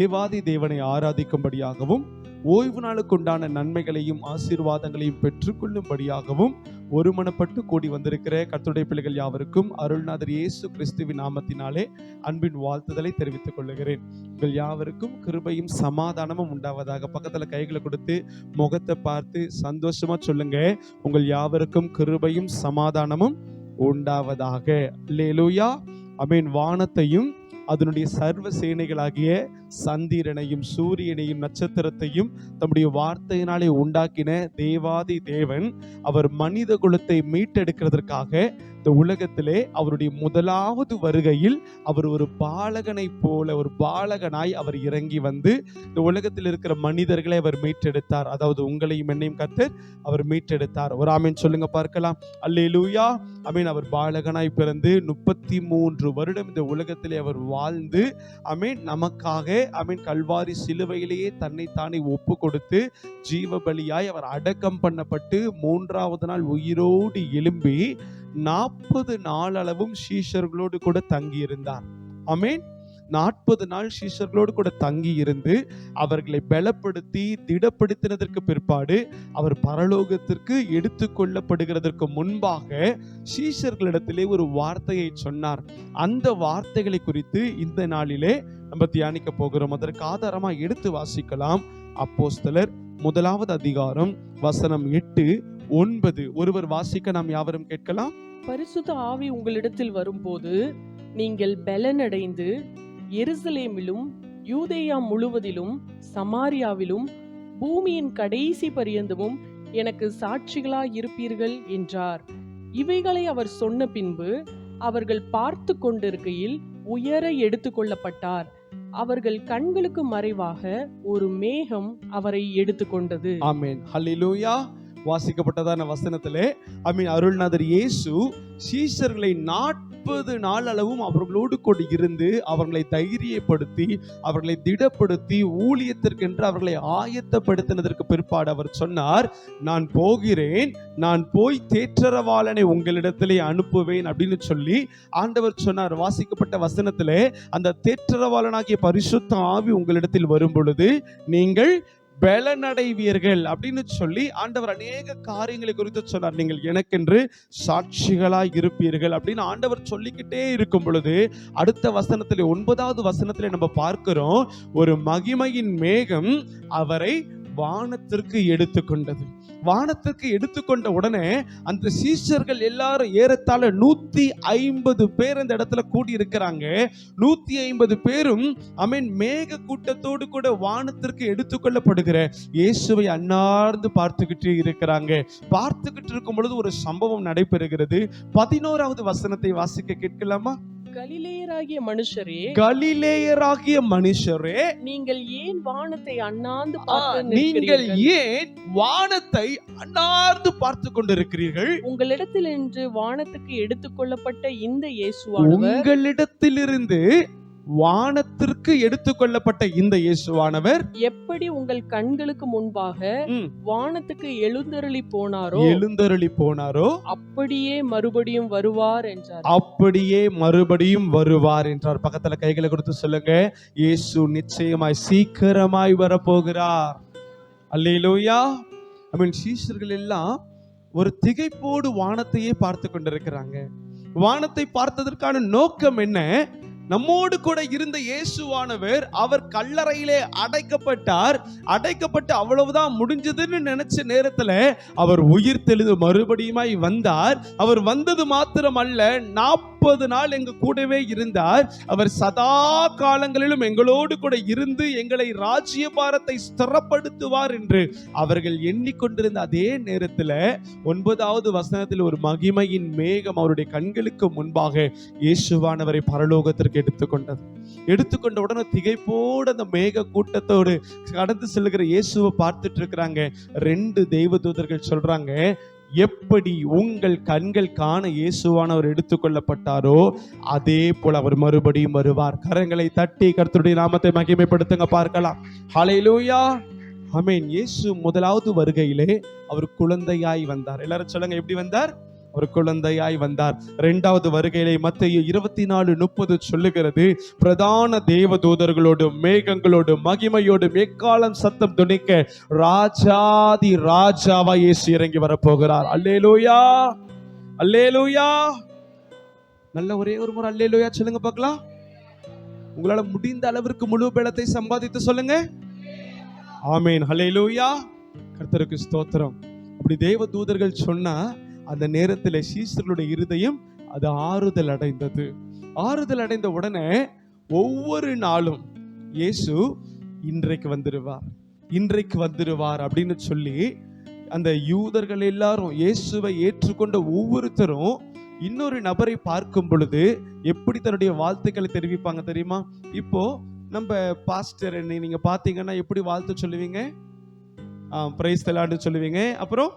தேவாதி தேவனை ஆராதிக்கும்படியாகவும் ஓய்வு நாளுக்கு உண்டான நன்மைகளையும் ஆசீர்வாதங்களையும் பெற்றுக்கொள்ளும்படியாகவும் ஒருமனப்பட்டு கூடி வந்திருக்கிற கர்த்தருடைய பிள்ளைகள் யாவருக்கும் அருள்நாதர் இயேசு கிறிஸ்துவின் நாமத்தினாலே அன்பின் வாழ்த்துதலை தெரிவித்துக் கொள்ளுகிறேன். உங்கள் யாவருக்கும் கிருபையும் சமாதானமும் உண்டாவதாக. பக்கத்துல கைகளை கொடுத்து முகத்தை பார்த்து சந்தோஷமா சொல்லுங்க, உங்கள் யாவருக்கும் கிருபையும் சமாதானமும் உண்டாவதாக. அல்லேலூயா, ஆமென். வானத்தையும் அதனுடைய சர்வ சேனைகளாகிய சந்திரனையும் சூரியனையும் நட்சத்திரத்தையும் தம்முடைய வார்த்தையினாலே உண்டாக்கின தேவாதி தேவன் அவர் மனித குலத்தை மீட்டெடுக்கிறதற்காக இந்த உலகத்திலே அவருடைய முதலாவது வருகையில் அவர் ஒரு பாலகனை போல, ஒரு பாலகனாய் அவர் இறங்கி வந்து இந்த உலகத்தில் இருக்கிற மனிதர்களை அவர் மீட்டெடுத்தார். அதாவது உங்களையும் என்னையும் கர்த்தர் அவர் மீட்டெடுத்தார். ஒரு ஆமீன் சொல்லுங்க பார்க்கலாம். அல்லேலூயா, ஆமீன். அவர் பாலகனாய் பிறந்து 33 வருடம் இந்த உலகத்திலே அவர் வாழ்ந்து, ஆமீன், நமக்காக, ஆமீன், கல்வாரி சிலுவையிலேயே தன்னைத்தானே ஒப்பு கொடுத்து ஜீவ பலியாய் அவர் அடக்கம் பண்ணப்பட்டு 3வது நாள் உயிரோடு எழும்பி 40 நாள் அளவும் சீஷர்களோடு கூட தங்கி இருந்தார். ஆமென். 40 நாள் சீஷர்களோடு கூட தங்கி இருந்து அவர்களை பலப்படுத்தி திடப்படுத்தினதற்கு பிற்பாடு அவர் பரலோகத்திற்கு எடுத்துக்கொள்ளப்படுகிறதற்கு முன்பாக சீஷர்களிடத்திலே ஒரு வார்த்தையை சொன்னார். அந்த வார்த்தைகளை குறித்து இந்த நாளிலே நம்ம தியானிக்க போகிறோம். அதற்கு ஆதாரமா எடுத்து வாசிக்கலாம். அப்போஸ்தலர் 1வது அதிகாரம் வசனம் 8, 9. ஒருவர் வாசிக்க நாம் யாவரும் கேட்கலாம். பரிசுத்த ஆவி உங்களிடத்தில் வரும்போது நீங்கள் பலனடைந்து எருசலேமிலும் யூதேயா முழுவதிலும் சமாரியாவிலும் பூமியின் கடைசி பரியந்தமும் எனக்கு சாட்சிகளாய் இருப்பீர்கள் என்றார். இவைகளை அவர் சொன்ன பின்பு அவர்கள் பார்த்து கொண்டிருக்கையில் உயர எடுத்துக்கொள்ளப்பட்டார். அவர்கள் கண்களுக்கு மறைவாக ஒரு மேகம் அவரை எடுத்துக்கொண்டது. ஆமென். ஹல்லேலூயா. வாசிக்கப்பட்டதான வசனத்திலே, ஆமென், அருள்நாதர் இயேசு சீஷர்களை 40 நாள் அளவும் அவர்களோடு கூட இருந்து அவர்களை தைரியப்படுத்தி அவர்களை திடப்படுத்தி ஊழியத்திற்கென்று அவர்களை ஆயத்தப்படுத்தினதற்கு பிற்பாடு அவர் சொன்னார், நான் போகிறேன், நான் போய் தேற்றரவாளனை உங்களிடத்திலே அனுப்புவேன் அப்படின்னு சொல்லி ஆண்டவர் சொன்னார். வாசிக்கப்பட்ட வசனத்திலே, அந்த தேற்றரவாளனாகிய பரிசுத்த ஆவி உங்களிடத்தில் வரும் பொழுது நீங்கள் பலனடைவீர்கள் அப்படின்னு சொல்லி ஆண்டவர் அநேக காரியங்களை குறித்து சொன்னார். நீங்கள் எனக்கென்று சாட்சிகளாய் இருப்பீர்கள் அப்படின்னு ஆண்டவர் சொல்லிக்கிட்டே இருக்கும் பொழுது அடுத்த வசனத்திலே 9வது வசனத்திலே நம்ம பார்க்கிறோம், ஒரு மகிமையின் மேகம் அவரை வானத்திற்கு எடுத்துக்கொண்டது. வானத்திற்கு எடுத்துக்கொண்ட உடனே அந்த சீஷர்கள் எல்லாரும் ஏறத்தாழ 150 பேர் அந்த இடத்துல கூடி இருக்கிறாங்க. 150 பேரும், ஆமென், மேக கூட்டத்தோடு கூட வானத்திற்கு எடுத்துக்கொள்ளப்படுகிற இயேசுவை அன்னார்ந்து பார்த்துக்கிட்டு இருக்கிறாங்க. பார்த்துக்கிட்டு இருக்கும் பொழுது ஒரு சம்பவம் நடைபெறுகிறது. 11வது வசனத்தை வாசிக்க கேட்கலாமா? கலிலேயராகிய மனுஷரே, கலிலேயராகிய மனுஷரே, நீங்கள் ஏன் வானத்தை அண்ணாந்து நீங்கள் ஏன் வானத்தை அண்ணாந்து பார்த்து கொண்டிருக்கிறீர்கள்? உங்களிடத்திலிருந்து வானத்துக்கு எடுத்துக்கொள்ளப்பட்ட இந்த இயேசுவானவர், உங்களிடத்திலிருந்து வானத்திற்கு எடுத்துக்கொள்ளப்பட்ட இந்த இயேசுவானவர் எப்படி உங்கள் கண்களுக்கு முன்பாக வானத்துக்கு எழுந்தருளி போனாரோ அப்படியே மறுபடியும் வருவார் என்றார். அப்படியே மறுபடியும் வருவார் என்றார். பக்கத்துல கைகளை கொடுத்து சொல்லுங்க, இயேசு நிச்சயமாய் சீக்கிரமாய் வரப்போகிறார். அல்லேலூயா. ஆமென். சீஷர்கள் எல்லாம் ஒரு திகைப்போடு வானத்தையே பார்த்து கொண்டிருக்கிறாங்க. வானத்தை பார்த்ததற்கான நோக்கம் என்ன? நம்மோடு கூட இருந்த இயேசுவானவர் அவர் கல்லறையிலே அடைக்கப்பட்டு அவ்வளவுதான் முடிஞ்சதுன்னு நினைச்ச நேரத்துல அவர் உயிர் தெளிந்து மறுபடியுமாய் வந்தார். அவர் வந்தது மாத்திரம் அல்ல, 40 நாள் எங்க கூடவே இருந்தார். அவர் சதா காலங்களிலும் எங்களோடு கூட இருந்து எங்களை ராஜ்யபாரத்தை ஸ்திரப்படுத்துவார் என்று அவர்கள் எண்ணிக்கொண்டிருந்த அதே நேரத்துல 9வது வசனத்தில் ஒரு மகிமையின் மேகம் அவருடைய கண்களுக்கு முன்பாக இயேசுவானவரை பரலோகத்திற்கு எடுத்துக்கொண்ட உடனே திகைப்போடு அந்த மேக கூட்டத்தோடு கடந்து செல்கிற இயேசுவை பார்த்துட்டு இருக்கிறாங்க. 2 தேவதூதர்கள் சொல்றாங்க, எப்படி உங்கள் கண்கள் காண இயேசுவானவர் எடுத்துக்கொள்ளப்பட்டாரோ அதே போல அவர் மறுபடியும் வருவார். கரங்களை தட்டி கர்த்தருடைய நாமத்தை மகிமைப்படுத்துங்க பார்க்கலாம். ஹல்லேலூயா. ஆமென். இயேசு முதலாவது வருகையிலே அவர் குழந்தையாய் வந்தார். எல்லாரும் சொல்லுங்க, எப்படி வந்தார்? ஒரு குழந்தையாய் வந்தார். இரண்டாவது வருகையிலே மத்தேயு 24:30 சொல்லுகிறது, பிரதான தேவதூதர்களோடு மேகங்களோடு மகிமையோடு எக்காளம் சத்தம் துணிக்க ராஜாதி ராஜாவா இயேசு இறங்கி வரப்போகிறார். அல்லேலூயா, அல்லேலூயா. நல்ல ஒரே ஒரு முறை அல்லேலூயா சொல்லுங்க பார்க்கலாம். உங்களால முடிந்த அளவிற்கு முழு பலத்தை சம்பாதித்து சொல்லுங்க ஆமென். அல்லேலூயா. கர்த்தருக்கு ஸ்தோத்திரம். அப்படி தேவ தூதர்கள் சொன்னா அந்த நேரத்தில் சீஷர்களுடைய இருதயம் அது ஆறுதல் அடைந்தது. ஆறுதல் அடைந்த உடனே ஒவ்வொரு நாளும் இயேசு இன்றைக்கு வந்துருவார், இன்றைக்கு வந்துருவார் அப்படின்னு சொல்லி அந்த யூதர்கள் எல்லாரும் இயேசுவை ஏற்றுக்கொண்ட ஒவ்வொருத்தரும் இன்னொரு நபரை பார்க்கும் பொழுது எப்படி தன்னுடைய வாழ்த்துக்களை தெரிவிப்பாங்க தெரியுமா? இப்போ நம்ம பாஸ்டர் நீங்க பாத்தீங்கன்னா எப்படி வாழ்த்து சொல்லுவீங்க? பிரைஸ் தி லார்ட்னு சொல்லுவீங்க, அப்புறம்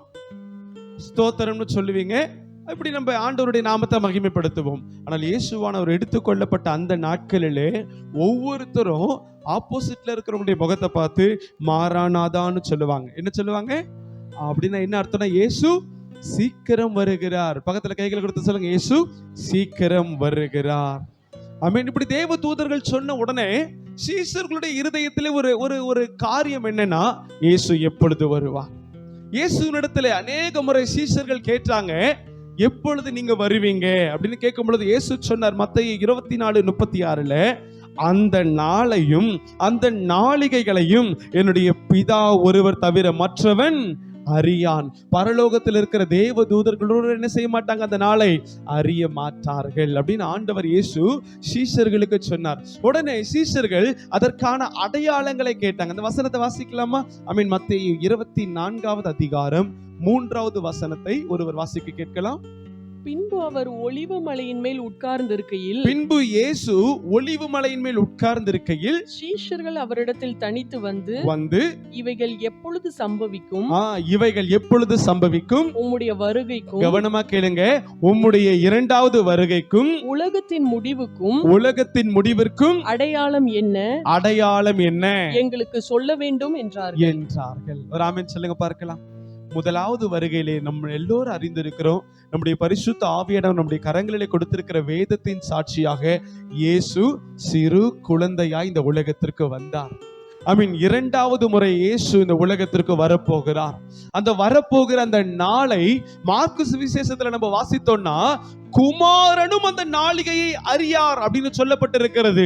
ஸ்தோத்திரம்னு சொல்லுவீங்க. இப்படி நம்ம ஆண்டவருடைய நாமத்தை மகிமைப்படுத்துவோம். ஆனால் இயேசுவானவர் எடுத்துக்கொள்ளப்பட்ட அந்த நாட்களிலே ஒவ்வொருத்தரும் ஆப்போசிட்ல இருக்கிறவங்களுடைய முகத்தை பார்த்து மாரானாதான்னு சொல்லுவாங்க. என்ன சொல்லுவாங்க அப்படின்னா என்ன அர்த்தம்னா, இயேசு சீக்கிரம் வருகிறார். பக்கத்துல கைகளை கொடுத்து சொல்லுங்க, இயேசு சீக்கிரம் வருகிறார். ஆமென். இப்படி தேவ தூதர்கள் சொன்ன உடனே சீஷர்களுடைய இருதயத்திலே ஒரு காரியம் என்னன்னா, இயேசு எப்பொழுது வருவார்? இயேசுவினிடத்துல அநேக முறை சீஷர்கள் கேட்டாங்க, எப்பொழுது நீங்க வருவீங்க அப்படின்னு கேட்கும் பொழுது இயேசு சொன்னார் மத்தேயு 24:36, அந்த நாளையும் அந்த நாளிகைகளையும் என்னுடைய பிதா ஒருவர் தவிர மற்றவன் அறியான். பரலோகத்தில் இருக்கிற தேவ தூதர்களோடு என்ன செய்ய மாட்டாங்க, அந்த நாளை அறிய மாட்டார்கள் அப்படின்னு ஆண்டவர் இயேசு சீஷர்களுக்கு சொன்னார். உடனே சீஷர்கள் அதற்கான அடையாளங்களை கேட்டாங்க. அந்த வசனத்தை வாசிக்கலாமா? மத்தேயு 24:3 ஒருவர் வாசிக்க கேட்கலாம். பின்பு அவர் ஒலிவ மலையின் மேல் உட்கார்ந்திருக்கையில், பின்பு இயேசு ஒலிவு மலையின் மேல் உட்கார்ந்திருக்கையில் சீஷர்கள் அவரிடத்தில் தனித்து வந்து இவைகள் எப்பொழுது சம்பவிக்கும்? இவைகள் எப்பொழுது சம்பவிக்கும்? உம்முடைய வருகைக்கும், கவனமா கேளுங்க, உம்முடைய இரண்டாவது வருகைக்கும் உலகத்தின் முடிவிற்கும் அடையாளம் என்ன? அடையாளம் என்ன எங்களுக்கு சொல்ல வேண்டும் என்றார்கள். ஒரு ஆமென் சொல்லுங்க பார்க்கலாம். முதலாவது வருகையிலே நம்ம எல்லோரும் அறிந்திருக்கிறோம், நம்முடைய பரிசுத்த ஆவியானவர் நம்முடைய கரங்களிலே கொடுத்திருக்கிற வேதத்தின் சாட்சியாக இயேசு சிறு குழந்தையாய் இந்த உலகத்திற்கு வந்தார். இரண்டாவது முறை இயேசு இந்த உலகத்திற்கு வரப்போகிறார். அந்த வரப்போகிற அந்த நாளை மார்க்கு சுவிசேஷத்துல நம்ம வாசித்தோம்னா, குமாரனும் அந்த நாளிகையை அறியார் அப்படின்னு சொல்லப்பட்டிருக்கிறது.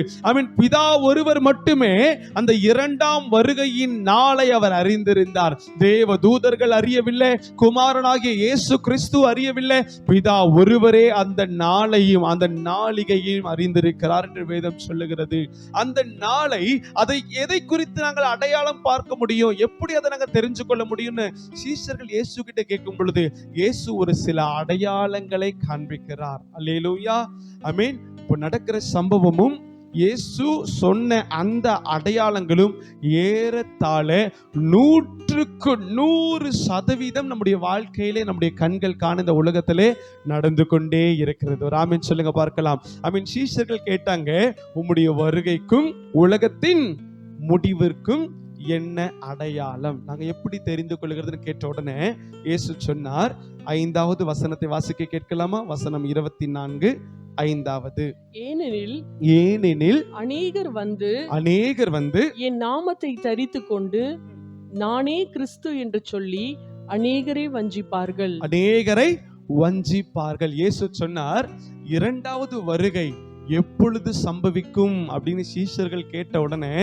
பிதா ஒருவர் மட்டுமே அந்த இரண்டாம் வருகையின் நாளை அவர் அறிந்திருந்தார். தேவ தூதர்கள் அறியவில்லை, குமாரனாகிய இயேசு கிறிஸ்து அறியவில்லை, பிதா ஒருவரே அந்த நாளையும் அந்த நாளிகையும் அறிந்திருக்கிறார் என்று வேதம் சொல்லுகிறது. அந்த நாளை அதை எதை குறித்து நாங்கள் அடையாளம் பார்க்க முடியும், எப்படி அதை நாங்கள் தெரிஞ்சு கொள்ள முடியும்னு சீஷர்கள் இயேசு கிட்ட கேட்கும் பொழுது இயேசு ஒரு சில அடையாளங்களை காண்பிக்கிறார். அல்லேலூயா, ஆமென். இப்போ நடக்கிற சம்பவமும் இயேசு சொன்ன அந்த அடையாளங்களும் ஏறத்தாழ 100% நம்முடைய வாழ்க்கையிலே நம்முடைய கண்கள் காண இந்த உலகத்திலே நடந்து கொண்டே இருக்கிறது. ஒரு ஆமென் சொல்லுங்க பார்க்கலாம். சீஷர்கள் கேட்டாங்க, உம்முடைய வருகைக்கும் உலகத்தின் முடிவிற்கும் என்ன அடையாளம், நாங்க எப்படி தெரிந்து கொள்கிறதுன்னு கேட்ட உடனே இயேசு சொன்னார், 5வது வசனத்தை வாசிக்க கேட்கலாமா? வசனம் 24:5. ஏனெனில் அநேகர் வந்து என் நாமத்தை தரித்து கொண்டு நானே கிறிஸ்து என்று சொல்லி அநேகரை வஞ்சிப்பார்கள். இயேசு சொன்னார், இரண்டாவது வருகை எப்பொழுது சம்பவிக்கும் அப்படின்னு சீஷர்கள் கேட்ட உடனே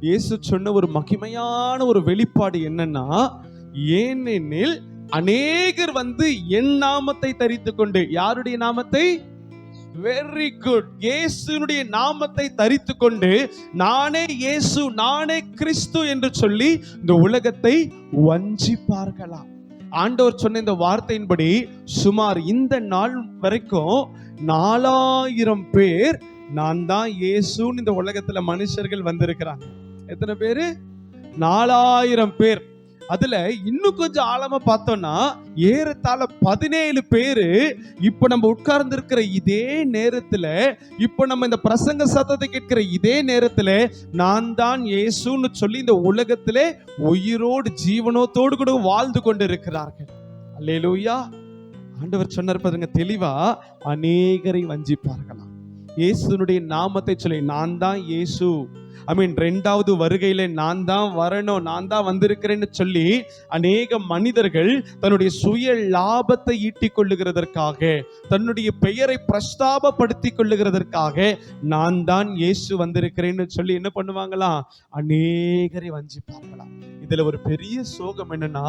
இயேசு சொன்ன ஒரு மகிமையான ஒரு வெளிப்பாடு என்னன்னா, ஏனெனில் அநேகர் வந்து என் நாமத்தை தரித்து கொண்டு, யாருடைய நாமத்தை? வெரி குட், இயேசுனுடைய நாமத்தை தரித்து கொண்டு நானே இயேசு, நானே கிறிஸ்து என்று சொல்லி இந்த உலகத்தை வஞ்சிப்பார்களாம். ஆண்டவர் சொன்ன இந்த வார்த்தையின்படி சுமார் இந்த நாள் வரைக்கும் 4000 பேர் நான் தான் இயேசுன்னு இந்த உலகத்துல மனுஷர்கள் வந்திருக்கிறாங்க. எத்தனை பேரு? 4000 பேர். அதுல இன்னும் கொஞ்சம் ஆழமா பார்த்தோம்னா ஏறத்தாழ 17 பேரு இப்ப நம்ம உட்கார்ந்து இருக்கிற இதே நேரத்துல, இப்ப நம்ம இந்த பிரசங்க சத்தத்தை கேட்கிற இதே நேரத்துல நான் தான் இயேசுன்னு சொல்லி இந்த உலகத்திலே உயிரோடு ஜீவனத்தோடு கூட வாழ்ந்து கொண்டு இருக்கிறார்கள். அல்லேலூயா, ஆண்டவர் சொன்னார் பாருங்க தெளிவா, அநேகரை வஞ்சிப்பார்களாம். இயேசுனுடைய நாமத்தை சொல்லி, நான் தான் இயேசு, இரண்டாவது வருகையில நான் தான் வரணும், நான் தான் வந்திருக்கிறேன்னு சொல்லி அநேக மனிதர்கள் தன்னுடைய சுய லாபத்தை ஈட்டிக் கொள்ளுகிறதற்காக, தன்னுடைய பெயரை பிரஸ்தாபப்படுத்திக் கொள்ளுகிறதற்காக நான் தான் இயேசு வந்திருக்கிறேன்னு சொல்லி என்ன பண்ணுவாங்களாம், அநேகரை வஞ்சிப்பார்களாம். இதுல ஒரு பெரிய சோகம் என்னன்னா,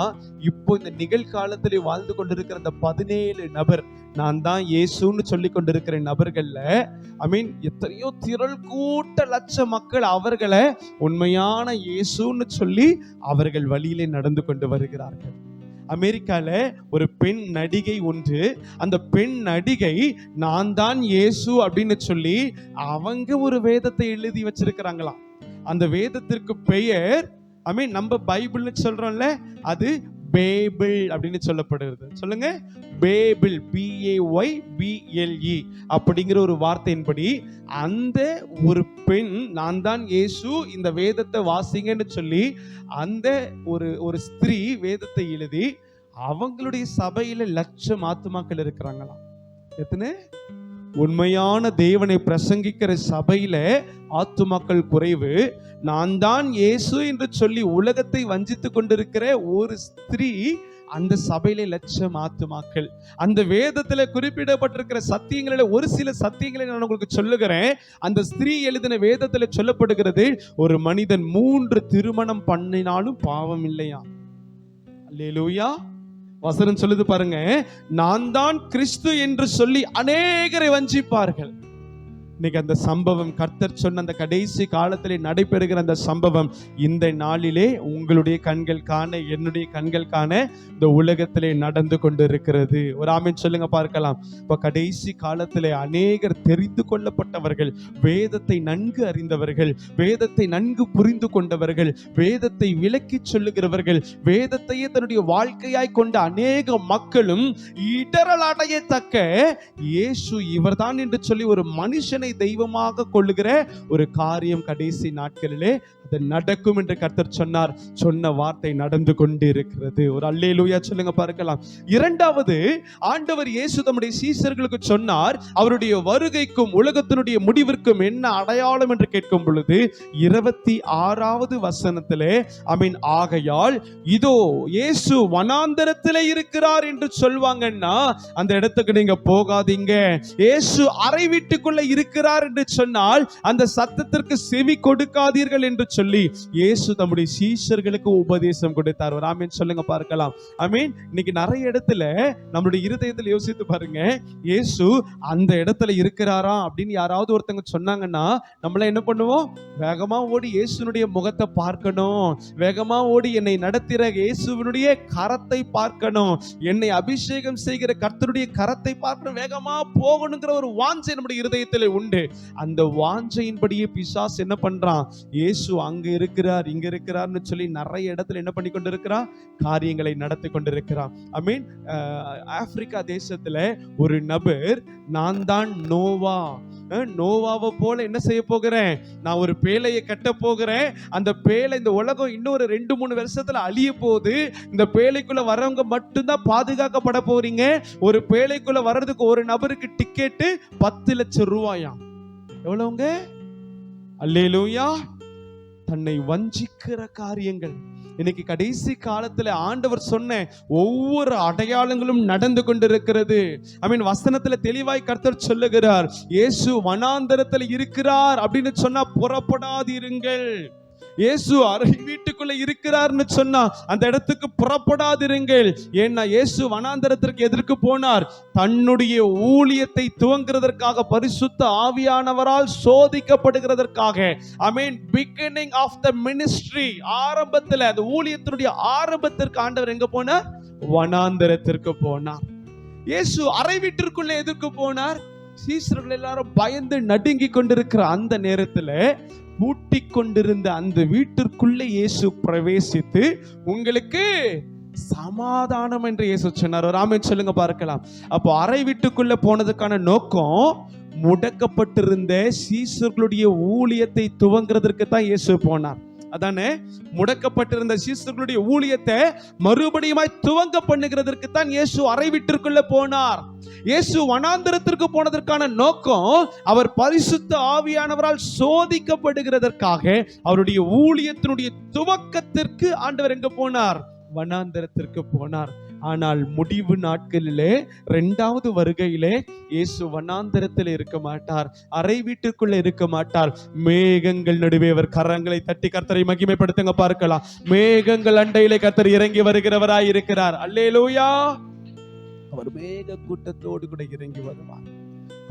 இப்போ இந்த நிகழ்காலத்திலே வாழ்ந்து கொண்டிருக்கிற அந்த 17 நபர், நான் தான் இயேசுன்னு சொல்லி கொண்டிருக்கிற நபர்கள்ல எத்தனையோ திரள் கூட்ட லட்ச மக்கள் அவர்களை உண்மையான இயேசுன்னு சொல்லி அவர்கள் வழியிலே நடந்து கொண்டு வருகிறார்கள். அமெரிக்கால ஒரு பெண் நடிகை ஒன்று, அந்த பெண் நடிகை நான் தான் இயேசு அப்படின்னு சொல்லி அவங்க ஒரு வேதத்தை எழுதி வச்சிருக்கிறாங்களாம். அந்த வேதத்திற்கு பெயர் நம்ம பைபிள்னு சொல்றோம்ல, அது பேபிள் அப்படின்னு சொல்லப்படுகிறது. சொல்லுங்க, பேபிள், BAYBLE அப்படிங்கிற ஒரு வார்த்தையின்படி அந்த ஒரு பெண் நான் தான் இயேசு, இந்த வேதத்தை வாசிங்கன்னு சொல்லி அந்த ஒரு ஸ்திரீ வேதத்தை எழுதி அவங்களுடைய சபையில லட்சம் ஆத்துமாக்கள் இருக்கிறாங்களாம். எத்தனை? உண்மையான தேவனை பிரசங்கிக்கிற சபையில ஆத்துமாக்கள் குறைவு. நான் தான் இயேசு என்று சொல்லி உலகத்தை வஞ்சித்து கொண்டிருக்கிற ஒரு ஸ்திரீ அந்த சபையில லட்சம் ஆத்துமாக்கள். அந்த வேதத்துல குறிப்பிடப்பட்டிருக்கிற சத்தியங்களில ஒரு சில சத்தியங்களை நான் உங்களுக்கு சொல்லுகிறேன். அந்த ஸ்திரீ எழுதின வேதத்துல சொல்லப்படுகிறது, ஒரு மனிதன் 3 திருமணம் பண்ணினாலும் பாவம் இல்லையா. அல்லேலூயா. வசனம் சொல்லுது பாருங்க, நான் தான் கிறிஸ்து என்று சொல்லி அநேகரை வஞ்சிப்பார்கள். இன்னைக்கு அந்த சம்பவம், கர்த்தர் சொன்ன அந்த கடைசி காலத்திலே நடைபெறுகிற அந்த சம்பவம் இந்த நாளிலே உங்களுடைய கண்கள் காண, என்னுடைய கண்கள் காண இந்த உலகத்திலே நடந்து கொண்டிருக்கிறது. ஒரு ஆமென் சொல்லுங்க பார்க்கலாம். இப்ப கடைசி காலத்திலே அநேகர் தெரிந்து கொள்ளப்பட்டவர்கள், வேதத்தை நன்கு அறிந்தவர்கள், வேதத்தை நன்கு புரிந்து கொண்டவர்கள், வேதத்தை விளக்கி சொல்லுகிறவர்கள், வேதத்தையே தன்னுடைய வாழ்க்கையாய் கொண்ட அநேக மக்களும் இடரல் அடையத்தக்க இயேசு இவர்தான் என்று சொல்லி ஒரு மனுஷனை தெய்வமாக கொள்ளுகிற ஒரு காரியம் கடைசி நாட்களிலே அது நடக்கும் என்று கர்த்தர் சொன்னார். சொன்ன வார்த்தை நடந்து கொண்டிருக்கிறது. ஒரு அல்லேலூயா சொல்லுங்க பார்க்கலாம். இரண்டாவது, ஆண்டவர் இயேசு தம்முடைய சீஷர்களுக்கு சொன்னார், அவருடைய வருகைக்கும் உலகத்தினுடைய முடிவிற்கும் என்ன அடையாளம் என்று கேட்கும் பொழுது 26வது வசனத்திலே ஆகையால் இதோ இயேசு வனாந்தரத்திலே இருக்கிறார் என்று சொல்வாங்கன்னா அந்த இடத்துக்கு நீங்க போகாதீங்க. இயேசு அறை வீட்டுக்குள்ள இருக்கிறார் என்று சொன்னால் அந்த சத்தத்திற்கு செவி கொடுக்காதீர்கள் என்று சொல்லி இயேசு தம்முடைய சீஷர்களுக்கு உபதேசம் கொடுத்தார். ஒரு ஆமென் சொல்லுங்க பார்க்கலாம். ஆமென். இன்னைக்கு நிறைய இடத்துல நம்மளுடைய இருதயத்தில் யோசித்து பாருங்க, இயேசு அந்த இடத்துல இருக்கிறாரா அப்படின்னு யாராவது ஒருத்தங்க சொன்னாங்கன்னா நம்மள என்ன பண்ணுவோம்? வேகமா ஓடி இயேசுனுடைய முகத்தை பார்க்கணும், வேகமா ஓடி என்னை நடத்துகிற இயேசுவினுடைய கரத்தை பார்க்கணும், என்னை அபிஷேகம் செய்கிற கர்த்தருடைய கரத்தை பார்க்கணும், வேகமா போகணுங்கிற ஒரு வாஞ்சை நம்முடைய இருதயத்தில் உண்டு. அந்த வாஞ்சையின்படியே பிசாசு என்ன பண்றான்? இயேசு அங்க இருக்கிறார், இங்க இருக்கிறார்னு சொல்லி நிறைய இடத்துல என்ன பண்ணி கொண்டிருக்கிறான்? காரியங்களை நடத்தி கொண்டிருக்கிறான். ஆப்பிரிக்கா தேசத்துல ஒரு நபர், நான் தான் நோவாவை போல என்ன செய்ய போகிறேன்? நான் ஒரு பேழையை கட்ட போகிறேன். அந்த பேழை, இந்த உலகம் இன்னொரு 2-3 வருஷத்துல அழிய போகுது. இந்த பேழைக்குள்ள வரவங்க மட்டும்தான் பாதுகாக்கப்பட போறீங்க. ஒரு பேழைக்குள்ள வர்றதுக்கு ஒரு நபருக்கு டிக்கெட்டு 10 லட்சம் ரூபாயாம். எவ்வளவுங்க? அல்லேலூயா. தன்னை வஞ்சிக்கிற காரியங்கள் இன்னைக்கு கடைசி காலத்துல ஆண்டவர் சொன்ன ஒவ்வொரு அடையாளங்களும் நடந்து கொண்டிருக்கிறது. வசனத்துல தெளிவாய் கர்த்தர் சொல்லுகிறார், இயேசு வனாந்தரத்தில் இருக்கிறார் அப்படின்னு சொன்னா புறப்படாதிருங்கள். இயேசு அறை வீட்டுக்குள்ள இருக்கிறார்னு சொன்னா அந்த இடத்துக்கு புறப்படாதிருங்கள். ஏன்னா இயேசு வனாந்தரத்திற்கு எதற்கு போனார்? தன்னுடைய ஊழியத்தை துவங்குறதற்காக, பரிசுத்த ஆவியானவரால் சோதிக்கப்படுகிறதற்காக. பிகினிங் ஆஃப் த மினிஸ்ட்ரி, ஆரம்பத்துல அந்த ஊழியத்தினுடைய ஆரம்பத்திற்கு ஆண்டவர் எங்க போனார்? வனாந்தரத்திற்கு போனார். இயேசு அறை வீட்டிற்குள்ள எதற்கு போனார்? சீஷர்கள் எல்லாரும் பயந்து நடுங்கி கொண்டிருக்கிற அந்த நேரத்துல பூட்டி கொண்டிருந்த அந்த வீட்டிற்குள்ளே இயேசு பிரவேசித்து உங்களுக்கு சமாதானம் என்று இயேசு சொன்னார். ஒரு ஆமென் சொல்லுங்க பார்க்கலாம். அப்போ அறை வீட்டுக்குள்ள போனதுக்கான நோக்கம், முடக்கப்பட்டிருந்த சீஷர்களுடைய ஊழியத்தை துவங்குறதற்கு தான் இயேசு போனார். அதானே முடக்கப்பட்டிருந்த சீசர்களுடைய ஊழியத்தை மறுபடியுமாய் துவங்க பண்ணுகிறதற்கு தான் இயேசு அறை வீட்டிற்குள்ள போனார். இயேசு வனாந்திரத்திற்கு போனதற்கான நோக்கம் அவர் பரிசுத்த ஆவியானவரால் சோதிக்கப்படுகிறதற்காக. அவருடைய ஊழியத்தினுடைய துவக்கத்திற்கு ஆண்டவர் எங்க போனார்? வனாந்திரத்திற்கு போனார். ஆனால் முடிவு நாட்களிலே, 2வது வருகையிலே இயேசு வனாந்திரத்தில் இருக்க மாட்டார், அறை வீட்டுக்குள்ள இருக்க மாட்டார். மேகங்கள் நடுவே அவர் கரங்களை தட்டி கர்த்தரை மகிமைப்படுத்துங்க பார்க்கலாம். மேகங்கள் அண்டையிலே கர்த்தர் இறங்கி வருகிறவராய் இருக்கிறார். அல்லேலூயா. அவர் மேக கூட்டத்தோடு கூட இறங்கி வருவார்.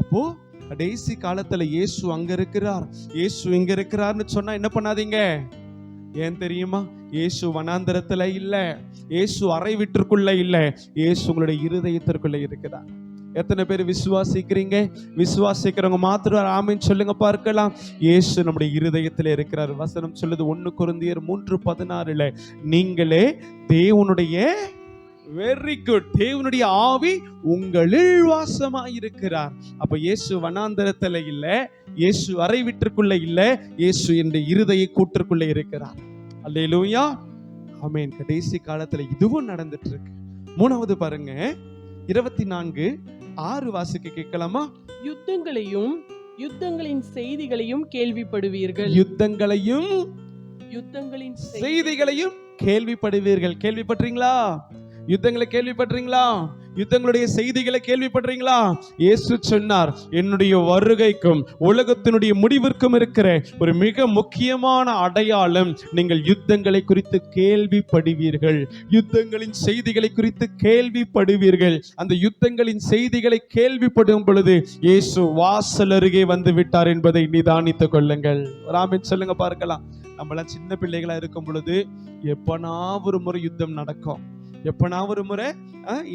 அப்போ கடைசி காலத்துல இயேசு அங்க இருக்கிறார், இயேசு இங்க இருக்கிறார்னு சொன்னா என்ன பண்ணாதீங்க. ஏன் தெரியுமா? இயேசு வனாந்தரத்துல இல்ல, இயேசு அறை வீட்டிற்குள்ள இல்ல, இயேசு உங்களுடைய இருதயத்திற்குள்ள இருக்கிறார். எத்தனை பேர் விசுவாசிக்கிறீங்க? விசுவாசிக்கிறவங்க மாத்திரம் ஆமென் சொல்லுங்க பார்க்கலாம். இயேசு நம்முடைய இருதயத்தில் இருக்கிறார். வசனம் சொல்லுது 1 கொரிந்தியர் 3:16, நீங்களே தேவனுடைய வெரி குட், தேவனுடைய ஆவி உங்களில் வாசமாயிருக்கிறார். அப்ப இயேசு வனாந்தரத்துல இல்ல, இயேசு அறை வீட்டிற்குள்ள இல்ல, இயேசு என்ற இருதய கூட்டிற்குள்ள இருக்கிறார். அல்லேலூயா, ஆமென். கடைசி காலத்துல இதுவும் நடந்துட்டு இருக்கு. 3வது பாருங்க, 24:6 வாசிக்க கேட்கலாமா? யுத்தங்களையும் யுத்தங்களின் செய்திகளையும் கேள்விப்படுவீர்கள். யுத்தங்களையும் செய்திகளையும் கேள்விப்படுவீர்கள். கேள்விப்பட்டீங்களா? யுத்தங்களை கேள்விப்பட்டீங்களா? யுத்தங்களுடைய செய்திகளை கேள்விப்படுறீங்களா? இயேசு சொன்னார், என்னுடைய வருகைக்கும் உலகத்தினுடைய முடிவிற்கும் இருக்கிற ஒரு மிக முக்கியமான அடையாளம், நீங்கள் யுத்தங்களை குறித்து கேள்விப்படுவீர்கள், யுத்தங்களின் செய்திகளை குறித்து கேள்விப்படுவீர்கள். அந்த யுத்தங்களின் செய்திகளை கேள்விப்படும் பொழுது இயேசு வாசல் அருகே வந்து விட்டார் என்பதை நிதானித்துக் கொள்ளுங்கள். ஆமென் சொல்லுங்க பார்க்கலாம். நம்மளாம் சின்ன பிள்ளைகளா இருக்கும் பொழுது எப்பனா ஒரு முறை யுத்தம் நடக்கும். எப்பனா ஒரு முறை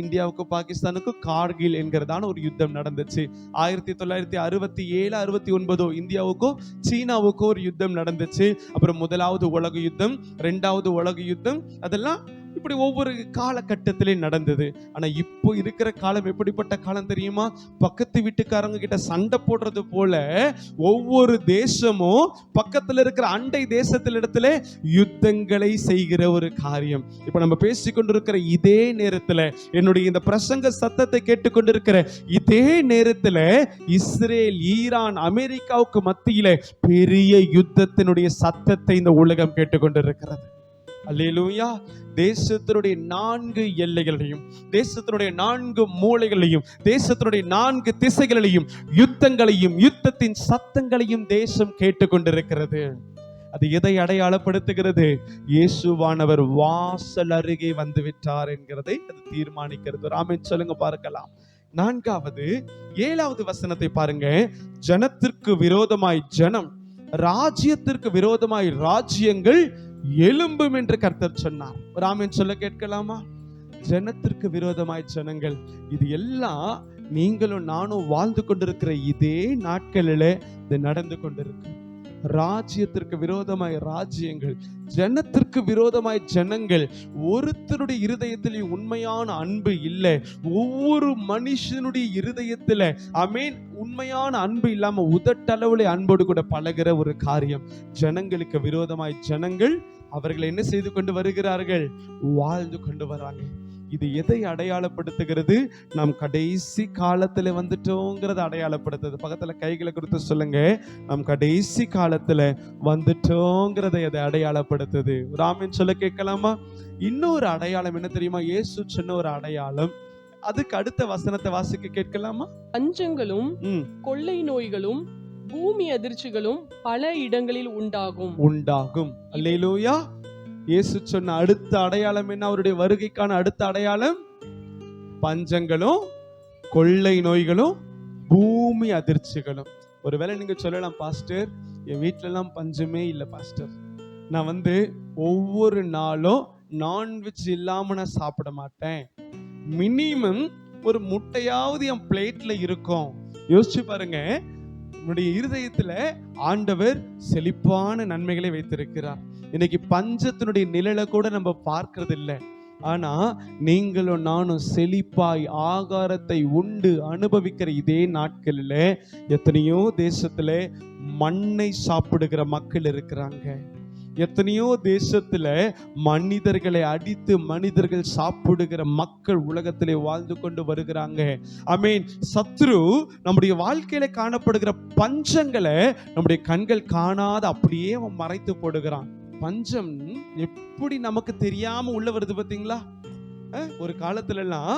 இந்தியாவுக்கும் பாகிஸ்தானுக்கும் கார்கில் என்கிறதான ஒரு யுத்தம் நடந்துச்சு. 1967 69 இந்தியாவுக்கும் சீனாவுக்கும் ஒரு யுத்தம் நடந்துச்சு. அப்புறம் 1வது உலக யுத்தம், 2வது உலக யுத்தம், அதெல்லாம் இப்படி ஒவ்வொரு காலகட்டத்திலே நடந்தது. ஆனா இப்போ இருக்கிற காலம் எப்படிப்பட்ட காலம் தெரியுமா? பக்கத்து வீட்டுக்காரங்க கிட்ட சண்டை போடுறது போல ஒவ்வொரு தேசமும் பக்கத்துல இருக்கிற அண்டை தேசத்தில் இடத்துல யுத்தங்களை செய்கிற ஒரு காரியம். இப்ப நம்ம பேசிக்கொண்டிருக்கிற இதே நேரத்துல, என்னுடைய இந்த பிரசங்க சத்தத்தை கேட்டுக்கொண்டிருக்கிற இதே நேரத்துல, இஸ்ரேல், ஈரான், அமெரிக்காவுக்கு மத்தியில பெரிய யுத்தத்தினுடைய சத்தத்தை இந்த உலகம் கேட்டுக்கொண்டிருக்கிறது. அல்லேலூயா. தேசத்தினுடைய 4 எல்லைகளையும், தேசத்தினுடைய 4 மூலைகளையும், தேசத்தினுடைய 4 திசைகளையும் யுத்தங்களையும் யுத்தத்தின் சத்தங்களையும் தேசம் கேட்டுக்கொண்டிருக்கிறது. அது எதை அடையாளப்படுத்துகிறது? இயேசுவானவர் வாசல் அருகே வந்து விட்டார் என்கிறதை அது தீர்மானிக்கிறது. ஆமென் சொல்லுங்க பார்க்கலாம். 4வது 7வது வசனத்தை பாருங்க. ஜனத்திற்கு விரோதமாய் ஜனம், ராஜ்யத்திற்கு விரோதமாய் ராஜ்யங்கள் எழும்பும் என்று கர்த்தர் சொன்னார். ஒரு ஆமென் சொல்ல கேட்கலாமா? ஜனத்திற்கு விரோதமாய் ஜனங்கள், இது எல்லாம் நீங்களும் நானும் வாழ்ந்து கொண்டிருக்கிற இதே நாட்களில் இது நடந்து கொண்டிருக்கு. ராஜ்யத்திற்கு விரோதமாய் ராஜ்யங்கள், ஜனத்திற்கு விரோதமாய் ஜனங்கள். ஒருத்தருடைய இருதயத்தில் உண்மையான அன்பு இல்லை. ஒவ்வொரு மனுஷனுடைய இருதயத்துல ஆமென் உண்மையான அன்பு இல்லாம உதட்டளவுல அன்போடு கூட பழகிற ஒரு காரியம். ஜனங்களுக்கு விரோதமாய் ஜனங்கள் அவர்கள் என்ன செய்து கொண்டு வருகிறார்கள்? வாழ்ந்து கொண்டு வராங்க. இது எதை அடையாளப்படுத்துகிறது? நாம் கடைசி காலத்துல வந்துட்டோங்கிறத அடையாளப்படுத்துது. பக்கத்துல கைகளை கொடுத்து சொல்லுங்க, நாம் கடைசி காலத்துல வந்துட்டோங்கிறத எதை அடையாளப்படுத்துது? ஆமென் சொல்ல கேட்கலாமா? இன்னொரு அடையாளம் என்ன தெரியுமா? இயேசு சொன்ன ஒரு அடையாளம். அதுக்கு அடுத்த வசனத்தை வாசிக்க கேட்கலாமா? பஞ்சங்களும் கொள்ளை நோய்களும் பூமி அதிர்ச்சிகளும் பல இடங்களில் உண்டாகும். அல்லேலூயா. இயேசு சொன்ன அடுத்த அடையாளம் என்ன? அவருடைய வருகைக்கான அடுத்த அடையாளம் பஞ்சங்களும் கொள்ளை நோய்களும் பூமி அதிர்ச்சிகளும். ஒருவேளை நீங்க சொல்லலாம், பாஸ்டர் என் வீட்டுல எல்லாம் பஞ்சமே இல்லை பாஸ்டர், நான் ஒவ்வொரு நாளும் நான்வெஜ் இல்லாம நான் சாப்பிட மாட்டேன், மினிமம் ஒரு முட்டையாவது என் பிளேட்ல இருக்கும். யோசிச்சு பாருங்க, உன்னுடைய இருதயத்துல ஆண்டவர் செழிப்பான நன்மைகளை வைத்திருக்கிறார். இன்னைக்கு பஞ்சத்தினுடைய நிழலை கூட நம்ம பார்க்கறது இல்லை. ஆனா நீங்களும் நானும் செழிப்பாய் ஆகாரத்தை உண்டு அனுபவிக்கிற இதே நாட்களில் எத்தனையோ தேசத்துல மண்ணை சாப்பிடுகிற மக்கள் இருக்கிறாங்க. எத்தனையோ தேசத்துல மனிதர்களை அடித்து மனிதர்கள் சாப்பிடுகிற மக்கள் உலகத்திலே வாழ்ந்து கொண்டு வருகிறாங்க. ஆமென். சத்ரு நம்முடைய வாழ்க்கையில காணப்படுகிற பஞ்சங்களை நம்முடைய கண்கள் காணாத அப்படியே அவன் மறைத்து போடுகிறான். பஞ்சம் எப்படி நமக்கு தெரியாம உள்ள வருது பாத்தீங்களா? ஒரு காலத்துல எல்லாம்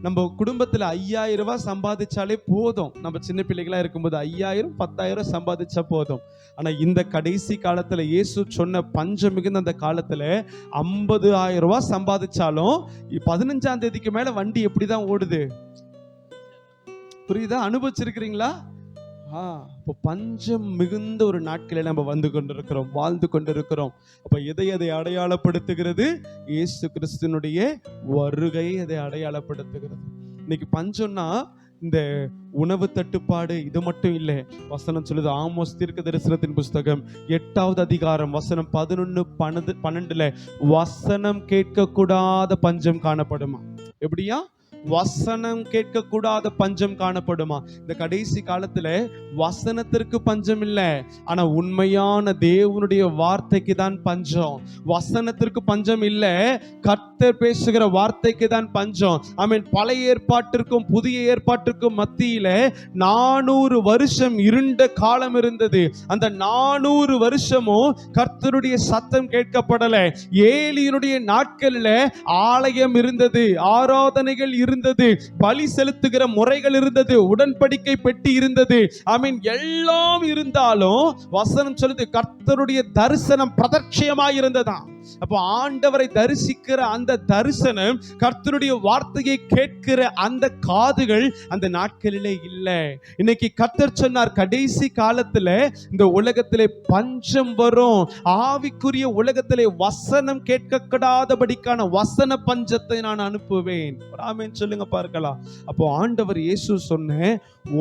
நம்ம குடும்பத்துல 5000 ரூபாய் சம்பாதிச்சாலே போதும். நம்ம சின்ன பிள்ளைகளா இருக்கும்போது 5000 10,000 சம்பாதிச்சா போதும். ஆனா இந்த கடைசி காலத்துல இயேசு சொன்ன பஞ்சம் மிகுந்த அந்த காலத்துல 50,000 ரூபாய் சம்பாதிச்சாலும் 15ஆம் தேதிக்கு மேல வண்டி எப்படிதான் ஓடுது? புரியுதா? அனுபவிச்சிருக்கிறீங்களா? இப்போ பஞ்சம் மிகுந்த ஒரு நாட்களை நம்ம வந்து கொண்டிருக்கிறோம், வாழ்ந்து கொண்டிருக்கிறோம். அப்ப எதை அடையாளப்படுத்துகிறது? இயேசு கிறிஸ்துனுடைய வருகை அதை அடையாளப்படுத்துகிறது. இன்னைக்கு பஞ்சம்னா இந்த உணவு தட்டுப்பாடு இது மட்டும் இல்லை. வசனம் சொல்லுது, ஆமோஸ் தீர்க்க தரிசனத்தின் புஸ்தகம் 8வது அதிகாரம் வசனம் 11-12 வசனம் கேட்க கூடாத பஞ்சம் காணப்படுமா? எப்படியா? வசனம் கேட்க கூடாத பஞ்சம் காணப்படுமா? இந்த கடைசி காலத்துல வசனத்திற்கு பஞ்சம் இல்ல, ஆனா உண்மையான தேவனுடைய வார்த்தைக்கு தான் பஞ்சம். வசனத்திற்கு பஞ்சம் இல்ல, கர்த்தர் பேசுகிற வார்த்தைக்கு தான் பஞ்சம். ஆமென். பழைய ஏற்பாட்டிற்கும் புதிய ஏற்பாட்டிற்கும் மத்தியில 400 வருஷம் இருண்ட காலம் இருந்தது. அந்த 400 வருஷமும் கர்த்தருடைய சத்தம் கேட்கப்படல. ஏலியினுடைய நாட்களில் ஆலயம் இருந்தது, ஆராதனைகள் இருந்தது, பலி செலுத்துகிற முறைகள் இருந்தது, உடன்படிக்கை பெட்டி இருந்தது. ஆமென். எல்லாம் இருந்தாலும் வசனம் சொல்லுது கர்த்தருடைய தரிசனம் பிரத்யட்சமாய் இருந்ததா. அப்போ ஆண்டவரை தரிசிக்கிற அந்த தரிசனம், கர்த்தருடைய வார்த்தையை கேட்கிற அந்த காதுகள் அந்த நாட்களிலே இல்லை. இன்னைக்கு கர்த்தர் சொன்னார், கடைசி காலத்துல இந்த உலகத்திலே பஞ்சம் வரும். ஆவிக்குரிய உலகத்திலே வசனம் கேட்கக்கூடாதபடிக்கான வசன பஞ்சத்தை நான் அனுப்புவேன். ஆமென் சொல்லுங்க பார்க்கலாம். அப்போ ஆண்டவர் இயேசு சொன்ன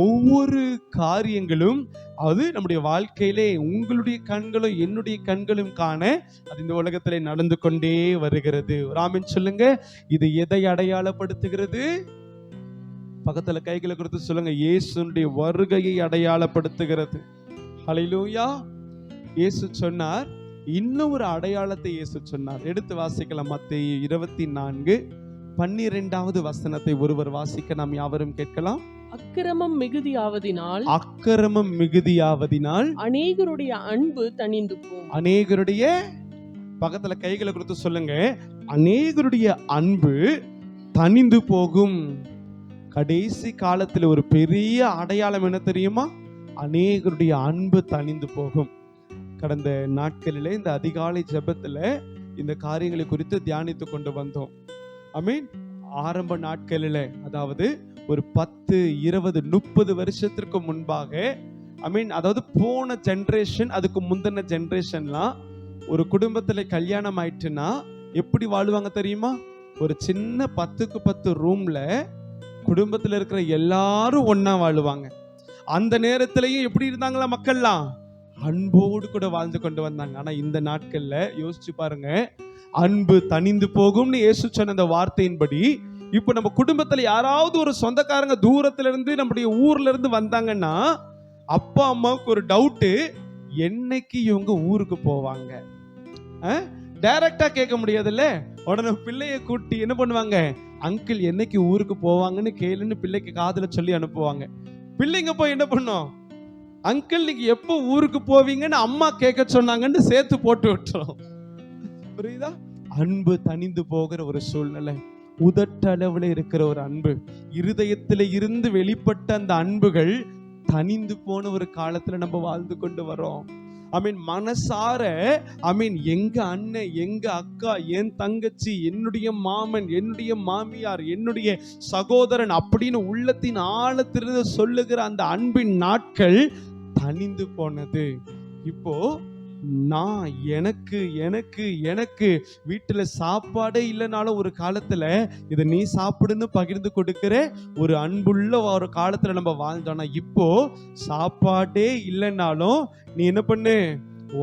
ஒவ்வொரு காரியங்களும் அது நம்முடைய வாழ்க்கையிலே உங்களுடைய கண்களும் என்னுடைய கண்களும் காண அது இந்த உலகத்திலே நடந்து கொண்டே வருகிறது. ஆமென் சொல்லுங்க. இது எதை அடையாளப்படுத்துகிறது? பக்கத்துல கைகளை கொடுத்து சொல்லுங்க, இயேசுனுடைய வருகையை அடையாளப்படுத்துகிறது. ஹல்லேலூயா. இயேசு சொன்னார், இன்னும் ஒரு அடையாளத்தை இயேசு சொன்னார். எடுத்து வாசிக்கலாம். மத்தேயு 24:12 வசனத்தை ஒருவர் வாசிக்க நாம் யாவரும் கேட்கலாம். அக்கிரமம் மிகுதியாவதினால் அநேகருடைய அன்பு தணிந்து போகும். அநேகருடைய, பக்கத்துல கைகளை கொடுத்து சொல்லுங்க, அநேகருடைய அன்பு தணிந்து போகும். கடைசி காலத்துல ஒரு பெரிய அடையாளம் என்ன தெரியுமா? அநேகருடைய அன்பு தணிந்து போகும். கடந்த நாட்களிலே இந்த அதிகாலை ஜெபத்துல இந்த காரியங்களை குறித்து தியானித்து கொண்டு வந்தோம். ஆமென். ஆரம்ப நாட்களில், அதாவது ஒரு 10, 20, 30 வருஷத்திற்கு முன்பாக, ஐமீன், அதாவது போன ஜென்ரேஷன், அதுக்கு முந்தின ஜென்ரேஷன்லாம் ஒரு குடும்பத்துல கல்யாணம் ஆயிட்டுன்னா எப்படி வாழ்வாங்க தெரியுமா? ஒரு சின்ன 10க்கு 10 ரூம்ல குடும்பத்துல இருக்கிற எல்லாரும் ஒன்னா வாழுவாங்க. அந்த நேரத்திலையும் எப்படி இருந்தாங்களா மக்கள்லாம்? அன்போடு கூட வாழ்ந்து கொண்டு வந்தாங்க. ஆனா இந்த நாட்கள்ல யோசிச்சு பாருங்க, அன்பு தணிந்து போகும்னு இயேசு சொன்ன அந்த வார்த்தையின்படி இப்ப நம்ம குடும்பத்துல யாராவது ஒரு சொந்தக்காரங்க தூரத்துல இருந்து நம்முடைய ஊர்ல இருந்து வந்தாங்கன்னா அப்பா அம்மாவுக்கு ஒரு டவுட்டு, என்னைக்கு இவங்க ஊருக்கு போவாங்க? டைரக்டா கேட்க முடியாதுல்ல. உடனே பிள்ளைய கூட்டி என்ன பண்ணுவாங்க, அங்கிள் என்னைக்கு ஊருக்கு போவாங்கன்னு கேளுன்னு பிள்ளைக்கு காதுல சொல்லி அனுப்புவாங்க. பிள்ளைங்க போய் என்ன பண்ணும், அங்கிள் நீங்க எப்போ ஊருக்கு போவீங்கன்னு அம்மா கேட்க சொன்னாங்கன்னு சேர்த்து போட்டு விட்டுரும். புரியுதா? அன்பு தணிந்து போகிற ஒரு சூழ்நிலை, உதட்டளவுல இருக்கிற ஒரு அன்பு, இருதயத்தில இருந்து வெளிப்பட்ட அந்த அன்புகள் தணிந்து போன ஒரு காலத்துல நம்ம வாழ்ந்து கொண்டு வரோம். மனசார எங்க அண்ணன், எங்க அக்கா, என் தங்கச்சி, என்னுடைய மாமன், என்னுடைய மாமியார், என்னுடைய சகோதரன் அப்படின்னு உள்ளத்தின் ஆழத்திலிருந்து சொல்லுகிற அந்த அன்பின் நாட்கள் தணிந்து போனது. இப்போ நான் எனக்கு எனக்கு எனக்கு வீட்டுல சாப்பாடே இல்லைனாலும் ஒரு காலத்துல இதை நீ சாப்பிடுன்னு பகிர்ந்து கொடுக்கிற ஒரு அன்புள்ள ஒரு காலத்துல நம்ம வாழ்ந்தோம்னா, இப்போ சாப்பாடே இல்லைன்னாலும் நீ என்ன பண்ணு,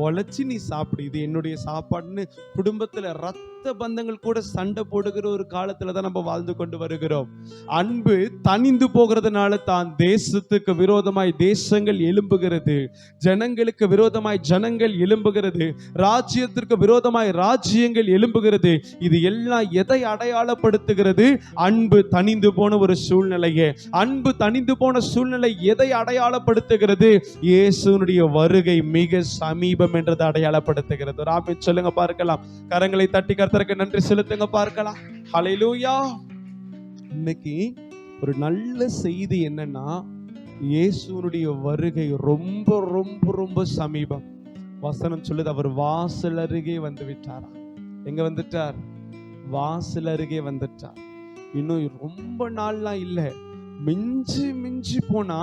உழைச்சி நீ சாப்பிடு, இது என்னுடைய சாப்பாடுன்னு குடும்பத்துல ரத்த பந்தங்கள் கூட சண்டை போடுகிற ஒரு காலத்துல தான் நம்ம வாழ்ந்து கொண்டு வருகிறோம். அன்பு தனிந்து போகிறதுனால தான் தேசத்துக்கு விரோதமாய் தேசங்கள் எழும்புகிறது, ஜனங்களுக்கு விரோதமாய் ஜனங்கள் எழும்புகிறது, ராஜ்யத்திற்கு விரோதமாய் ராஜ்யங்கள் எழும்புகிறது. இது எல்லாம் எதை அடையாளப்படுத்துகிறது? அன்பு தனிந்து போன ஒரு சூழ்நிலையே. அன்பு தனிந்து போன சூழ்நிலை எதை அடையாளப்படுத்துகிறது? இயேசுனுடைய வருகை மிக சமீபம் என்றதை அடையாளப்படுத்துகிறது. ஆமென் சொல்லுங்க பார்க்கலாம். கரங்களை தட்டி கர்த்தருக்கு நன்றி செலுத்துங்க பார்க்கலாம். ஹல்லேலூயா. இன்னைக்கு ஒரு நல்ல செய்தி என்னன்னா, இயேசுனுடைய வருகை ரொம்ப ரொம்ப ரொம்ப சமீபம். வசனம் சொல்லுது, அவர் வாசல் அருகே வந்து விட்டாரா. எங்க வந்துட்டார்? வாசல் அருகே வந்துட்டார். இன்னும் ரொம்ப நாள்லாம் இல்லை, மிஞ்சி மிஞ்சி போனா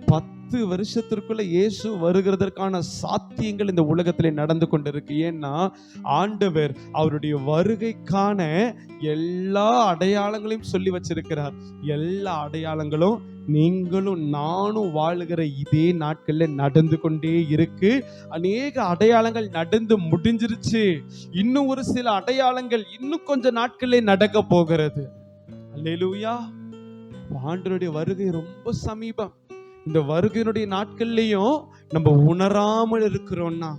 10 வருஷத்திற்குள்ள இயேசு வருகிறதற்கான சாத்தியங்கள் இந்த உலகத்திலே நடந்து கொண்டிருக்கு. ஏன்னா ஆண்டவர் அவருடைய வருகைக்கான எல்லா அடையாளங்களையும் சொல்லி வச்சிருக்கிறார். எல்லா அடையாளங்களும் நீங்களும் நானும் வாழுகிற இதே நாட்கள்ல நடந்து கொண்டே இருக்கு. அநேக அடையாளங்கள் நடந்து முடிஞ்சிருச்சு. இன்னும் ஒரு சில அடையாளங்கள் இன்னும் கொஞ்ச நாட்களே நடக்க போகிறது. அல்லேலூயா. ஆண்டவருடைய வருகை ரொம்ப சமீபம். இந்த வருகையினுடைய நாட்கள்லயும் நம்ம உணராமல் இருக்கிறோம்னா,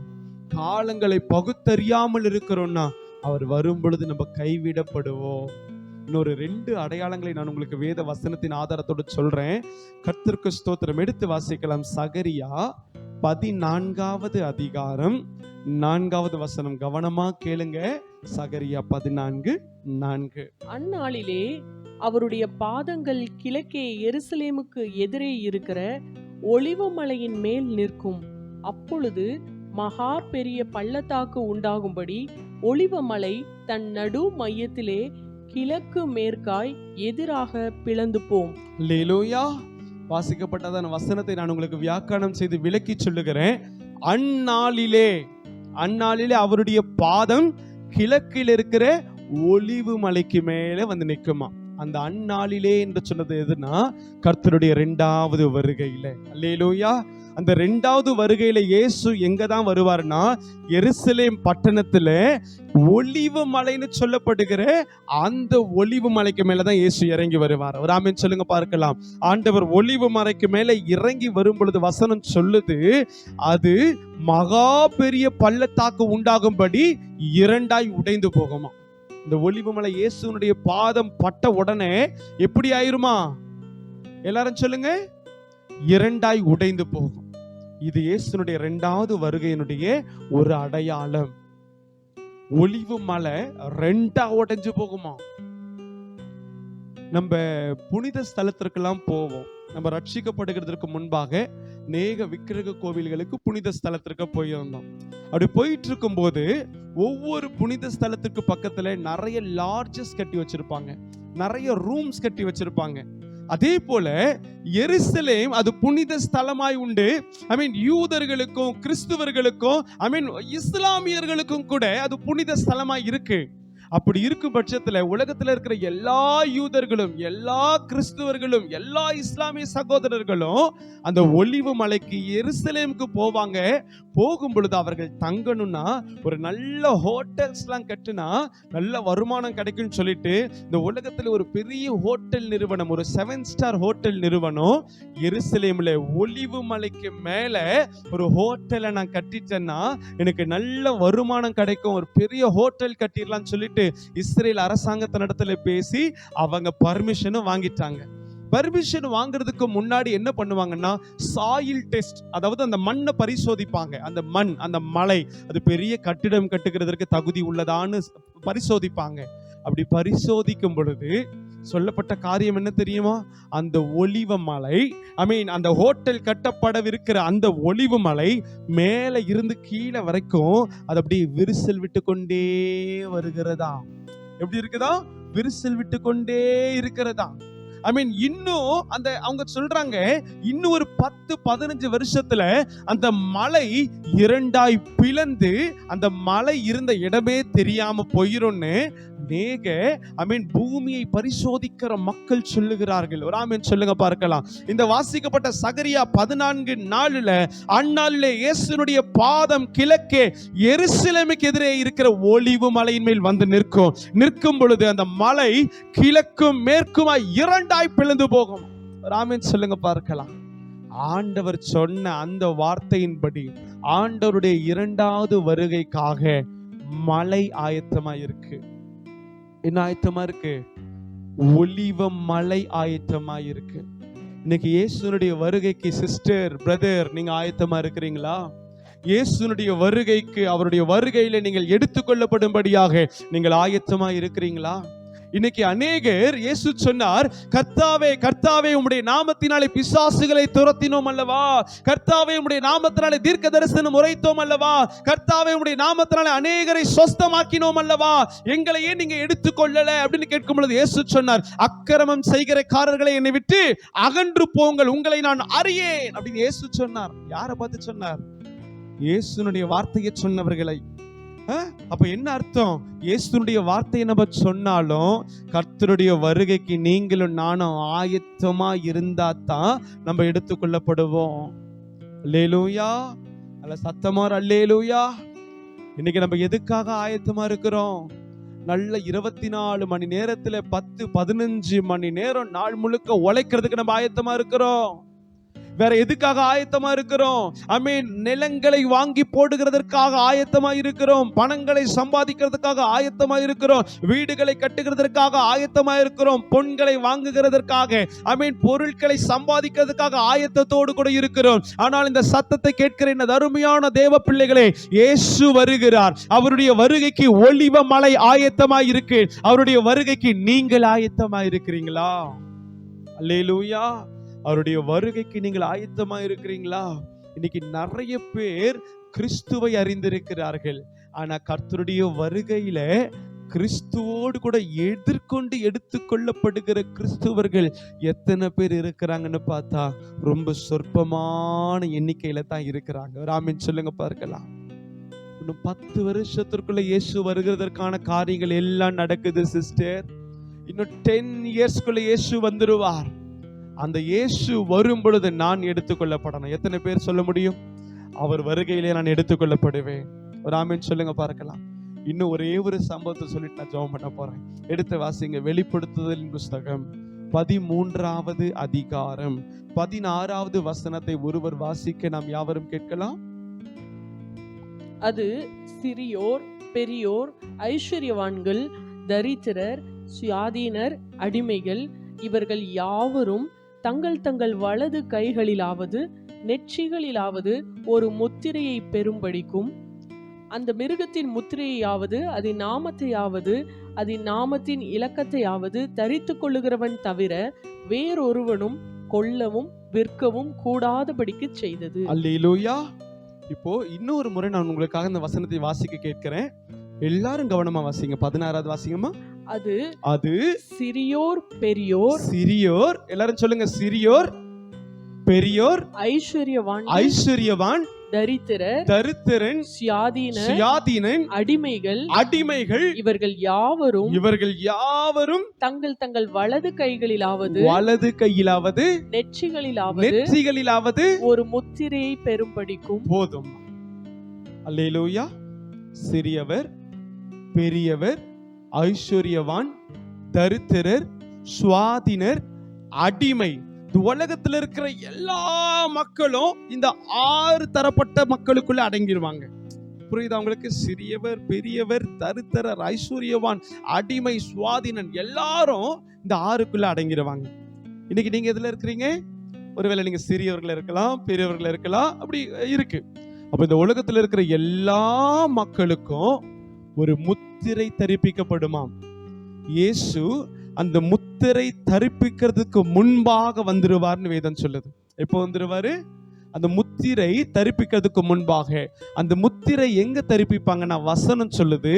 காலங்களை பகுத்தறியாமல் இருக்கிறோம்னா, அவர் வரும் பொழுது நம்ம கைவிடப்படுவோம். இன்னொரு 2 அடையாளங்களை நான் உங்களுக்கு வேத வசனத்தின் ஆதாரத்தோடு சொல்றேன். கர்த்தருக்கு ஸ்தோத்திரம். எடுத்து வாசிக்கலாம். சகரியா 14வது அதிகாரம் 4வது வசனம். கவனமா கேளுங்க. சகரியா 14:4. அந்நாளிலே அவருடைய பாதங்கள் கிழக்கே எருசலேமுக்கு எதிரே இருக்கிற ஒலிவ மலையின் மேல் நிற்கும். அப்பொழுது மகா பெரிய பள்ளத்தாக்கு உண்டாகும்படி ஒலிவ மலை தன் நடு மையத்திலே கிழக்கு மேற்காய் எதிராக பிளந்து போம். அல்லேலூயா. வாசிக்கப்பட்டதான வசனத்தை நான் உங்களுக்கு வியாக்கியானம் செய்து விளக்கி சொல்லுகிறேன். அந்நாளிலே அவருடைய பாதம் கிழக்கில் இருக்கிற ஒலிவு மலைக்கு மேலே வந்து நிற்குமா. அந்த அந்நாளிலே என்று சொன்னது எதுனா, கர்த்தருடைய 2வது வருகையில. அல்லேலூயா. அந்த 2வது வருகையில இயேசு எங்க தான் வருவார்னா, எருசலேம் பட்டணத்துல ஒலிவு மலைன்னு சொல்லப்படுகிற அந்த ஒலிவு மலைக்கு மேலதான் இயேசு இறங்கி வருவார். ஒரு ஆமென் சொல்லுங்க பார்க்கலாம். ஆண்டவர் ஒலிவு மலைக்கு மேல இறங்கி வரும் பொழுது வசனம் சொல்லுது, அது மகா பெரிய பள்ளத்தாக்கு உண்டாகும்படி 2ஆய் உடைந்து போகுமா. இந்த ஒலிவு மலை இயேசுனுடைய பாதம் பட்ட உடனே எப்படி ஆயிருமா? எல்லாரும் சொல்லுங்க. 2ஆய் உடைந்து போகும். இது இயேசுனுடைய 2வது வருகையினுடைய ஒரு அடையாளம். ஒலிவு மலை 2ஆ உடைஞ்சு போகுமா. நம்ம புனித ஸ்தலத்திற்கெல்லாம் போவோம். நம்ம ரட்சிக்கப்படுகிறதுக்கு முன்பாக அநேக விக்கிரக கோவில்களுக்கு புனித ஸ்தலத்திற்கு போயிருந்தோம். அப்படி போயிட்டு இருக்கும் போது ஒவ்வொரு புனித ஸ்தலத்துக்கு பக்கத்துல நிறைய லாட்ஜஸ் கட்டி வச்சிருப்பாங்க, நிறைய ரூம்ஸ் கட்டி வச்சிருப்பாங்க. அதே போல எருசலேம் அது புனித ஸ்தலமாய் உண்டு. யூதர்களுக்கும் கிறிஸ்துவர்களுக்கும் இஸ்லாமியர்களுக்கும் கூட அது புனித ஸ்தலமாய் இருக்கு. அப்படி இருக்கும் பட்சத்துல உலகத்துல இருக்கிற எல்லா யூதர்களும், எல்லா கிறிஸ்துவர்களும், எல்லா இஸ்லாமிய சகோதரர்களும் அந்த ஒலிவு மலைக்கு எருசலேமுக்கு போவாங்க. போகும் பொழுது அவர்கள் தங்கணும்னா ஒரு நல்ல ஹோட்டல்ஸ் எல்லாம் கட்டினா நல்ல வருமானம் கிடைக்கும் சொல்லிட்டு இந்த உலகத்துல ஒரு பெரிய ஹோட்டல் நிறுவனம், ஒரு 7 ஸ்டார் ஹோட்டல் நிறுவனம் எருசலேம்ல ஒலிவு மலைக்கு மேல ஒரு ஹோட்டலை நான் கட்டிட்டேன்னா எனக்கு நல்ல வருமானம் கிடைக்கும், ஒரு பெரிய ஹோட்டல் கட்டிடலாம் சொல்லிட்டு இஸ்ரேல் அரசாங்கத்தினிடத்துல பேசி அவங்க பர்மிஷனும் வாங்கிட்டாங்க. பர்மிஷன் வாங்குறதுக்கு முன்னாடி என்ன பண்ணுவாங்கன்னா, சாயில் டெஸ்ட், அதாவது அந்த மண்ணை பரிசோதிப்பாங்க. அந்த மண், அந்த மலை அது பெரிய கட்டிடம் கட்டுகிறதுக்கு தகுதி உள்ளதான்னு பரிசோதிப்பாங்க. அப்படி பரிசோதிக்கும் பொழுது சொல்லப்பட்ட காரியம் என்ன தெரியுமா? அந்த ஒலிவ மலை, அந்த ஹோட்டல் கட்டப்படவிருக்கிற அந்த ஒலிவு மலை மேல இருந்து கீழே வரைக்கும் அது அப்படியே விரிசல் விட்டு கொண்டே வருகிறதா. எப்படி இருக்குதா? விரிசல் விட்டு கொண்டே இருக்கிறதா. இன்னும் அந்த அவங்க சொல்றாங்க, இன்னும் ஒரு 10-15 வருஷத்துல அந்த மலை 2ஆய் பிளந்து அந்த மலை இருந்த இடமே தெரியாம போயிரும்னு அநேக பூமியை பரிசோதிக்கிற மக்கள் சொல்லுகிறார்கள். ஒரு ஆமென் சொல்லுங்க பார்க்கலாம். இந்த வாசிக்கப்பட்ட சகரியா 14:4 அந்நாளிலே இயேசுனுடைய பாதம் கிழக்கே எருசலேமுக்கு எதிரே இருக்கிற ஒலிவு மலையின் மேல் வந்து நிற்கும் பொழுது அந்த மலை கிழக்கும் மேற்குமாய் இரண்டாய் பிளந்து போகும். ஒரு ஆமென் சொல்லுங்க பார்க்கலாம். ஆண்டவர் சொன்ன அந்த வார்த்தையின்படி ஆண்டவருடைய இரண்டாவது வருகைக்காக மலை ஆயத்தமா இருக்கு. என்ன ஆயத்தமா இருக்கு? ஒலிவ மலை ஆயத்தமா இருக்கு. இன்னைக்கு இயேசுனுடைய வருகைக்கு சிஸ்டர், பிரதர், நீங்க ஆயத்தமா இருக்கிறீங்களா? இயேசுனுடைய வருகைக்கு, அவருடைய வருகையில நீங்கள் எடுத்துக்கொள்ளப்படும்படியாக நீங்கள் ஆயத்தமா இருக்கிறீங்களா? இன்னைக்கு அநேகர், இயேசு சொன்னார், கர்த்தாவே கர்த்தாவே உம்முடைய நாமத்தினாலே பிசாசுகளை துரத்தினோம் அல்லவா, கர்த்தாவே உம்முடைய நாமத்தினாலே தீர்க்க தரிசனம் உரைத்தோம் அல்லவா, கர்த்தாவே உம்முடைய நாமத்தினாலே அநேகரை சொஸ்தமாக்கினோம் அல்லவா, எங்களை ஏன் நீங்க எடுத்துக்கொள்ளல அப்படின்னு கேட்கும் பொழுது இயேசு சொன்னார், அக்கிரமம் செய்கிறக்காரர்களை என்னை விட்டு அகன்று போங்கள், உங்களை நான் அறியேன் அப்படின்னு இயேசு சொன்னார். யாரை பார்த்து சொன்னார்? இயேசுனுடைய வார்த்தையை சொன்னவர்களை. அப்ப என்ன அர்த்தம்? இயேசுனுடைய வார்த்தையை நம்ம சொன்னாலும் கர்த்தருடைய வருகைக்கு நீங்களும் நானும் ஆயத்தமா இருந்தா தான் நம்ம எடுத்துக்கொள்ளப்படுவோம். அல்லேலூயா. அல்ல சத்தமா அல்லேலூயா. இன்னைக்கு நம்ம எதுக்காக ஆயத்தமா இருக்கிறோம்? நல்ல 24 மணி நேரத்துல 10-15 மணி நேரம் நாள் முழுக்க உழைக்கிறதுக்கு நம்ம ஆயத்தமா இருக்கிறோம். வேற எதுக்காக ஆயத்தமா இருக்கிறோம்? நிலங்களை வாங்கி போடுகிறதற்காக ஆயத்தமா இருக்கிறோம், பணங்களை சம்பாதிக்கிறதுக்காக ஆயத்தமா இருக்கிறோம், வீடுகளை கட்டுகிறதற்காக ஆயத்தமா இருக்கிறோம், பொன்களை வாங்குகிறதற்காக பொருட்களை சம்பாதிக்கிறதுக்காக ஆயத்தத்தோடு கூட இருக்கிறோம். ஆனால் இந்த சத்தத்தை கேட்கிற இந்த அருமையான தேவ பிள்ளைகளே, இயேசு வருகிறார். அவருடைய வருகைக்கு ஒலிவ மலை ஆயத்தமா இருக்கு. அவருடைய வருகைக்கு நீங்கள் ஆயத்தமா இருக்கிறீங்களா? அல்லேலூயா. அவருடைய வருகைக்கு நீங்கள் ஆயத்தமா இருக்கிறீங்களா? இன்னைக்கு நிறைய பேர் கிறிஸ்துவை அறிந்திருக்கிறார்கள், ஆனா கர்த்தருடைய வருகையில கிறிஸ்துவோடு கூட எதிர்கொண்டு எடுத்துக்கொள்ளப்படுகிற கிறிஸ்துவர்கள் எத்தனை பேர் இருக்கிறாங்கன்னு பார்த்தா ரொம்ப சொற்பமான எண்ணிக்கையில தான் இருக்கிறாங்க. ஒரு ஆமென் சொல்லுங்க பார்க்கலாம். இன்னும் 10 வருஷத்திற்குள்ள இயேசு வருகிறதற்கான காரியங்கள் எல்லாம் நடக்குது சிஸ்டர். இன்னும் 10 இயர்ஸ்க்குள்ள இயேசு வந்துருவார். அந்த இயேசு வரும் பொழுது நான் எடுத்துக்கொள்ளப்படணும். எத்தனை பேர் சொல்ல முடியும்? அவர் வருகையிலே நான் எடுத்துக்கொள்ளப்படுவேன். ஒரு ஆமென் சொல்லுங்க பார்க்கலாம். இன்னும் ஒரே ஒரு சம்பவத்தை சொல்லிட்டு நான் ஜெபம் பண்ண போறேன். எடுத்து வாசிங்க. வெளிப்படுத்துதலின் புஸ்தகம் 13வது அதிகாரம் 16வது வசனத்தை ஒருவர் வாசிக்க நாம் யாவரும் கேட்கலாம். அது சிறியோர், பெரியோர், ஐஸ்வர்யவான்கள், தரித்திரர், சுயாதீனர், அடிமைகள் இவர்கள் யாவரும் தங்கள் தங்கள் வலது கைகளிலாவது நெற்றிகளிலாவது ஒரு முத்திரையை பெறும்படிக்கும், அந்த மிருகத்தின் முத்திரையாவது அதன் நாமத்தையாவது அதன் நாமத்தின் இலக்கத்தையாவது தரித்து கொள்ளுகிறவன் தவிர வேறொருவனும் கொல்லவும் விற்கவும் கூடாதபடிக்கு செய்தது. அல்லேலூயா. இப்போ இன்னொரு முறை நான் உங்களுக்காக இந்த வசனத்தை வாசிக்க கேட்கிறேன். எல்லாரும் கவனமா வாசிங்க. 16வது வாசிங்கம்மா. அது சிறியோர், பெரியோர், சிறியோர், எல்லாரும் சொல்லுங்க, சிறியோர், பெரியோர், ஐஸ்வர்யவான், தரித்திரன், சுயாதீனன், அடிமைகள் இவர்கள் யாவரும் தங்கள் தங்கள் வலது கைகளிலாவது நெற்றிகளிலாவது ஒரு முத்திரையை பெறும்படிக்கும் போதும். அல்லேலூயா. சிறியவர், பெரியவர், ஐஸ்வர்யவான், தரித்திரர், சுவாதீனர், அடிமை, உலகத்தில் இருக்கிற எல்லா மக்களும் இந்த 6 தரப்பட்ட மக்களுக்குள்ள அடங்கிடுவாங்க. புரியுதா உங்களுக்கு? சிறியவர், பெரியவர், தரித்திரர், ஐஸ்வர்யவான், அடிமை, சுவாதீனன் எல்லாரும் இந்த 6க்குள்ள அடங்கிடுவாங்க. இன்னைக்கு நீங்க எதுல இருக்கிறீங்க? ஒருவேளை நீங்க சிறியவர்கள் இருக்கலாம், பெரியவர்கள் இருக்கலாம், அப்படி இருக்கு. அப்ப இந்த உலகத்தில் இருக்கிற எல்லா மக்களுக்கும் ஒரு முத்திரை தரிப்பிக்கப்படுமாம். இயேசு அந்த முத்திரை தரிப்பிக்கிறதுக்கு முன்பாக வந்துருவார்னு வேதம் சொல்லுது. எப்போ வந்துருவாரு? அந்த முத்திரை தரிப்பிக்கிறதுக்கு முன்பாக. அந்த முத்திரை எங்க தரிப்பிப்பாங்கன்னா வசனம் சொல்லுது,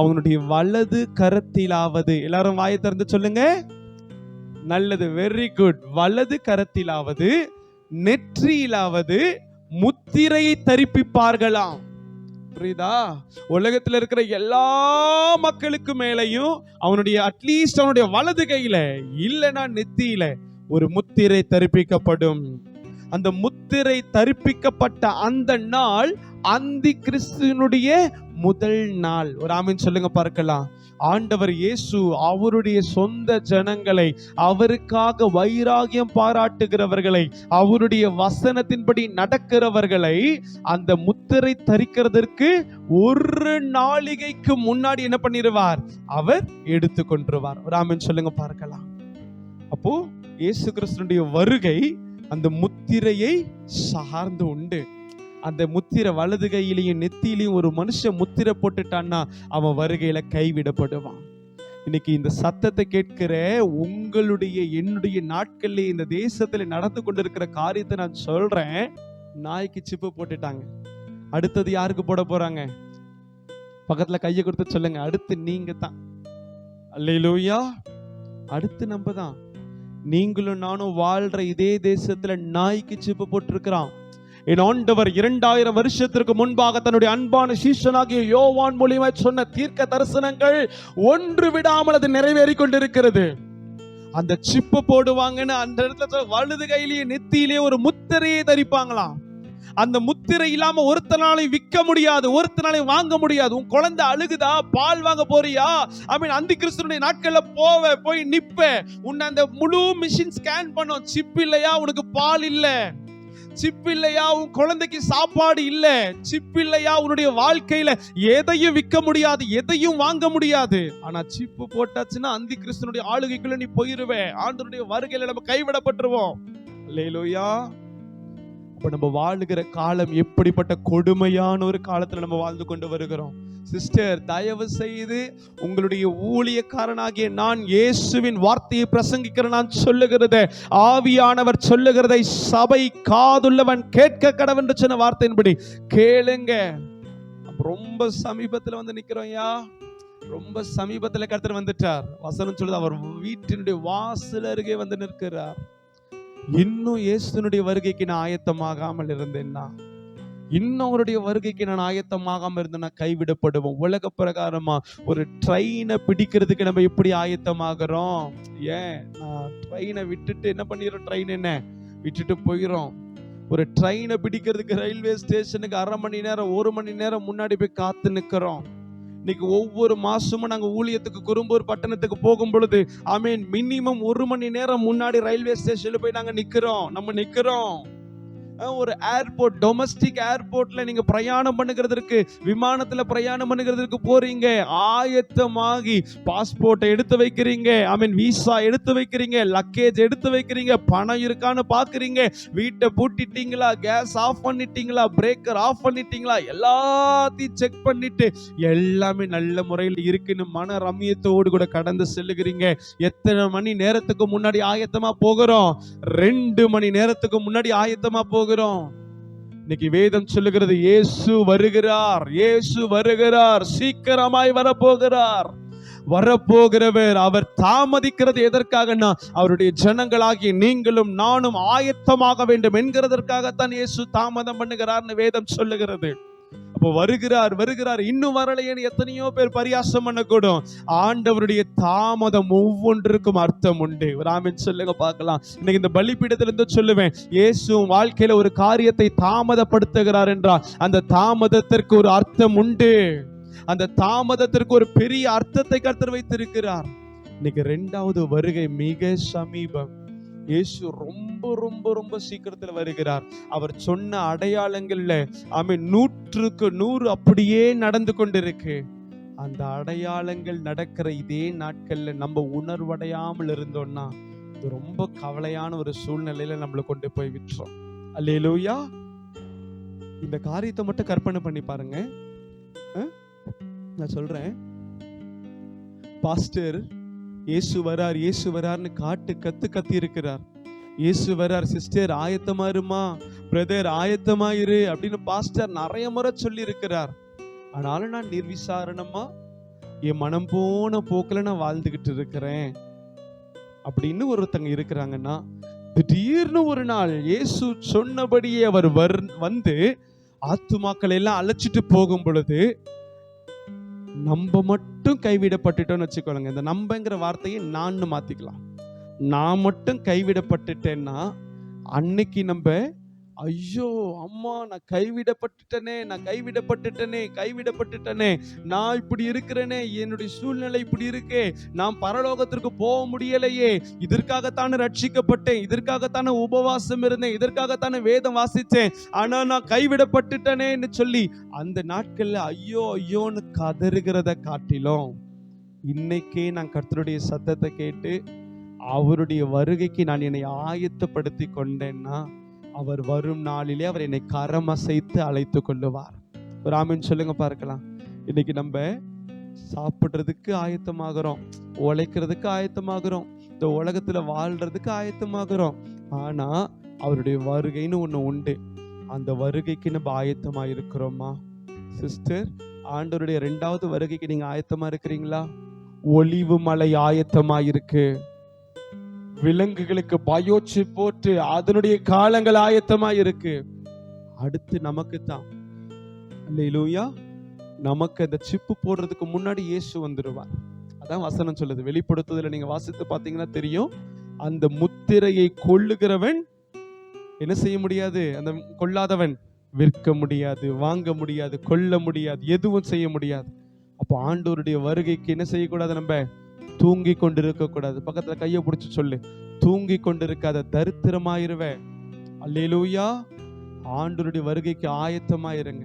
அவனுடைய வலது கரத்திலாவது. எல்லாரும் வாயை திறந்து சொல்லுங்க. நல்லது, வெரி குட். வலது கரத்திலாவது நெற்றியிலாவது முத்திரையை தரிப்பிப்பார்களாம். புரியுதா? உலகத்துல இருக்கிற எல்லா மக்களுக்கு மேலையும் அவனுடைய அட்லீஸ்ட் அவனுடைய வலது கையில இல்லைன்னா நெத்தியில ஒரு முத்திரை தரிப்பிக்கப்படும். அந்த முத்திரை தரிப்பிக்கப்பட்ட அந்த நாள் அந்தி கிறிஸ்துவினுடைய முதல் நாள். ஒரு ஆமென் சொல்லுங்க பார்க்கலாம். ஆண்டவர் இயேசு அவருடைய சொந்த ஜனங்களை, அவருக்காக வைராகியம் பாராட்டுகிறவர்களை, அவருடைய வசனத்தின்படி நடக்கிறவர்களை அந்த முத்திரை தரிக்கிறதற்கு ஒரு நாளிகைக்கு முன்னாடி என்ன பண்ணிடுவார்? அவர் எடுத்து கொண்டுருவார். ஒரு ஆமென் சொல்லுங்க பார்க்கலாம். அப்போ இயேசு கிறிஸ்துவினுடைய வருகை அந்த முத்திரையை சார்ந்து உண்டு. அந்த முத்திரை வலது கையிலையும் நெத்தியிலையும் ஒரு மனுஷன் முத்திரை போட்டுட்டான்னா அவன் வருகையில கைவிடப்படுவான். இன்னைக்கு இந்த சத்தத்தை கேட்கிற உங்களுடைய என்னுடைய நாட்கள்ல இந்த தேசத்துல நடந்து கொண்டிருக்கிற காரியத்தை நான் சொல்றேன். நாய்க்கு சிப்பு போட்டுட்டாங்க, அடுத்தது யாருக்கு போட போறாங்க? பக்கத்துல கையை கொடுத்து சொல்லுங்க, அடுத்து நீங்க தான். அல்லேலூயா. அடுத்து நம்ம தான். நீங்களும் நானும் வாழ்ற இதே தேசத்துல நாய்க்கு சிப்பு போட்டிருக்கிறான். என் ஆண்டவர் 2000 வருஷத்திற்கு முன்பாக தன்னுடைய அன்பான சீஷனாகிய யோவான் மூலமாய் சொன்ன தீர்க்க தரிசனங்கள் ஒன்று விடாமல் அது நிறைவேறி கொண்டிருக்கிறது. அந்த சிப்பு போடுவாங்கன்னு அந்த இடத்துல வலது கையிலேயே நெத்தியிலேயே ஒரு முத்திரையை தரிப்பாங்களாம். அந்த முத்திரை இல்லாம ஒருத்தனாலை விற்க முடியாது, ஒருத்தனாலை வாங்க முடியாது. உன் குழந்தை அழுகுதா, பால் வாங்க போறியா? அந்தி கிறிஸ்துவினுடைய நாட்கள்ல போய் நிப்ப, உன்னை அந்த முழு மிஷின் ஸ்கேன் பண்ணும். சிப் இல்லையா உனக்கு பால் இல்ல, சிப் இல்லையா உன் குழந்தைக்கு சாப்பாடு இல்ல, சிப் இல்லையா உன்னுடைய வாழ்க்கையில எதையும் விற்க முடியாது, எதையும் வாங்க முடியாது. ஆனா சிப்பு போட்டாச்சுன்னா அந்தி கிறிஸ்துவினுடைய ஆளுகைக்குள்ள நீ போயிருவே. ஆண்டவருடைய வருகையில நம்ம கைவிடப்பட்டுருவோம். அல்லேலூயா. அப்ப நம்ம வாழுகிற காலம் எப்படிப்பட்ட கொடுமையான ஒரு காலத்துல நம்ம வாழ்ந்து கொண்டு வருகிறோம். சிஸ்டர், தயவு செய்து உங்களுடைய ஊழியக்காரனாகிய நான் இயேசுவின் வார்த்தையை பிரசங்கிக்கிற நான் சொல்லுகிறத, ஆவியானவர் சொல்லுகிறதை சபை காதுள்ளவன் கேட்க கடவன் என்று சொன்ன வார்த்தையின்படி கேளுங்க. ரொம்ப சமீபத்துல வந்து நிக்கிறோம். ரொம்ப சமீபத்துல கர்த்தர் வந்துட்டார். வசனம் சொல்லுது, அவர் வீட்டினுடைய வாசல் அருகே வந்து நிற்கிறார். இன்னும் இயேசுனுடைய வருகைக்கு நான் ஆயத்தமாகாமல் இருந்தேன்னா, இன்னும் அவருடைய வருகைக்கு நான் ஆயத்தமாகாம இருந்தேன்னா கைவிடப்படுவோம். உலக பிரகாரமா ஒரு ட்ரெயினை பிடிக்கிறதுக்கு நம்ம எப்படி ஆயத்தமாகறோம்? நான் ட்ரெயினை விட்டுட்டு என்ன பண்ணிடுறோம்? ட்ரெயின் என்ன விட்டுட்டு போயிடும். ஒரு ட்ரெயினை பிடிக்கிறதுக்கு ரயில்வே ஸ்டேஷனுக்கு 1/2 மணி நேரம் 1 மணி நேரம் முன்னாடி போய் காத்து நிக்கிறோம். இன்னைக்கு ஒவ்வொரு மாசமும் நாங்க ஊழியத்துக்கு குறும்பூர் பட்டணத்துக்கு போகும் பொழுது மினிமம் 1 மணி நேரம் முன்னாடி ரயில்வே ஸ்டேஷன்ல போய் நாங்க நிக்கிறோம். ஒரு ஏர்போர்ட், டொமஸ்டிக் ஏர்போர்ட்ல நீங்க பிரயாணம் பண்ணுகிறதுக்கு, விமானத்துல பிரயாணம் பண்ணுகிறதுக்கு போறீங்க, ஆயத்தமாகி பாஸ்போர்ட்டை எடுத்து வைக்கிறீங்க, விசா எடுத்து வைக்கிறீங்க, லக்கேஜ் எடுத்து வைக்கிறீங்க, பணம் இருக்கான்னு பாக்குறீங்க, வீட்டை பூட்டிட்டீங்களா, கேஸ் ஆஃப் பண்ணிட்டீங்களா, பிரேக்கர் ஆஃப் பண்ணிட்டீங்களா, எல்லாத்தையும் செக் பண்ணிட்டு எல்லாமே நல்ல முறையில் இருக்குன்னு மன ரம்மியத்தோடு கூட கடந்து செல்லுகிறீங்க. எத்தனை மணி நேரத்துக்கு முன்னாடி ஆயத்தமா போகிறோம்? 2 மணி நேரத்துக்கு முன்னாடி ஆயத்தமா போகிறோம். இன்னைக்கு வேதம் சொல்லுகிறது, இயேசு வருகிறார், சீக்கிரமாய் வரப்போகிறவர். அவர் தாமதிக்கிறது எதற்காகனா, அவருடைய ஜனங்களாகிய நீங்களும் நானும் ஆயத்தமாக வேண்டும் என்கிறதற்காகத்தான் இயேசு தாமதம் பண்ணுகிறார்னு வேதம் சொல்லுகிறது. அப்போ வருகிறார் இன்னும் வரலையேன்னு எத்தனையோ பேர் பரியாசம் பண்ணக்கூடும். ஆண்டவருடைய தாமதம் ஒவ்வொன்றுக்கும் அர்த்தம் உண்டு. ஒரு ஆமென் சொல்லுங்க பார்க்கலாம். இன்னைக்கு இந்த பலிபீடத்திலிருந்து சொல்லுவேன், இயேசு வாழ்க்கையில ஒரு காரியத்தை தாமதப்படுத்துகிறார் என்றால் அந்த தாமதத்திற்கு ஒரு அர்த்தம் உண்டு. அந்த தாமதத்திற்கு ஒரு பெரிய அர்த்தத்தை கர்த்தர் வைத்திருக்கிறார். இன்னைக்கு 2வது வருகை மிக சமீபம். இயேசு ரொம்ப ரொம்ப ரொம்ப சீக்கிரத்தில் வருகிறார். அவர் சொன்ன அடையாளங்கள்ல 100க்கு 100 அப்படியே நடந்து கொண்டிருக்கு. அந்த அடையாளங்கள் நடக்கிற இதே நாட்கள்ல நம்ம உணர்வடையாமல் இருந்தோம்னா இது ரொம்ப கவலையான ஒரு சூழ்நிலையில நம்மளை கொண்டு போய் விட்டுறோம். அல்லேலூயா. இந்த காரியத்தை மட்டும் கற்பனை பண்ணி பாருங்க. நான் சொல்றேன், பாஸ்டர் இயேசு வரார்னு கத்தி இருக்கிறார். இயேசு வரார், சிஸ்டர் ஆயத்தமா இருமா, பிரதர் ஆயத்தமா இரு அப்படின்னு பாஸ்டர் நிறைய முறை சொல்லி இருக்கிறார். ஆனாலும் நான் நிர்விசாரணமா என் மனம் போன போக்குல நான் வாழ்ந்துகிட்டு இருக்கிறேன் அப்படின்னு ஒருத்தங்க இருக்கிறாங்கன்னா, திடீர்னு ஒரு நாள் இயேசு சொன்னபடியே அவர் வந்து ஆத்துமாக்களை எல்லாம் அழைச்சிட்டு போகும் பொழுது நம்ம மட்டும் கைவிடப்பட்டுட்டோம்னு வச்சுக்கோங்க. இந்த நம்பங்கிற வார்த்தையை நான் மாத்திக்கலாம். நான் மட்டும் கைவிடப்பட்டுட்டேன்னா அன்னைக்கு நம்ம ஐயோ அம்மா நான் கைவிடப்பட்டுட்டனே, நான் இப்படி இருக்கிறேனே, என்னுடைய சூழ்நிலை இப்படி இருக்கே, நான் பரலோகத்திற்கு போக முடியலையே, இதற்காகத்தானே ரட்சிக்கப்பட்டேன், இதற்காகத்தானே உபவாசம் இருந்தேன், இதற்காகத்தானே வேதம் வாசித்தேன், ஆனா நான் கைவிடப்பட்டுட்டனேன்னு சொல்லி அந்த நாட்கள்ல ஐயோ ஐயோன்னு கதறுகிறத காட்டிலும் இன்னைக்கே நான் கர்த்தருடைய சத்தத்தை கேட்டு அவருடைய வருகைக்கு நான் என்னை ஆயத்தப்படுத்தி கொண்டேன்னா அவர் வரும் நாளிலே அவர் என்னை கரமசைத்து அழைத்து கொள்ளுவார். ஒரு ஆமென் சொல்லுங்க பார்க்கலாம். இன்னைக்கு நம்ம சாப்பிடுறதுக்கு ஆயத்தமாகிறோம், உழைக்கிறதுக்கு ஆயத்தமாகிறோம், இந்த உலகத்துல வாழ்றதுக்கு ஆயத்தமாகிறோம். ஆனா அவருடைய வருகைன்னு ஒண்ணு உண்டு. அந்த வருகைக்கு நம்ம ஆயத்தமா இருக்கிறோமா? சிஸ்டர், ஆண்டவருடைய 2வது வருகைக்கு நீங்க ஆயத்தமா இருக்கிறீங்களா? ஒலிவு மலை ஆயத்தமா இருக்கு. விலங்குகளுக்கு பயோச்சு போட்டு அதனுடைய காலங்கள் ஆயத்தமா இருக்கு. அடுத்து நமக்கு தான் அல்லேலூயா, நமக்கு அந்த சிப்பு போடுறதுக்கு முன்னாடி இயேசு வந்துடுவார். அதான் வசனம் சொல்லுது. வெளிப்படுத்துதல நீங்க வாசித்து பார்த்தீங்கன்னா தெரியும். அந்த முத்திரையை கொள்ளுகிறவன் என்ன செய்ய முடியாது? அந்த கொள்ளாதவன் விற்க முடியாது, வாங்க முடியாது, கொள்ள முடியாது, எதுவும் செய்ய முடியாது. அப்போ ஆண்டவருடைய வருகைக்கு என்ன செய்யக்கூடாது? நம்ம தூங்கி கொண்டிருக்க கூடாது. பக்கத்துல கையை பிடிச்சு சொல்லு, தூங்கி கொண்டிருக்காத, தரித்திரமாயிருவே. அல்லேலூயா, ஆண்டவருடைய வருகைக்கு ஆயத்தமாயிருங்க.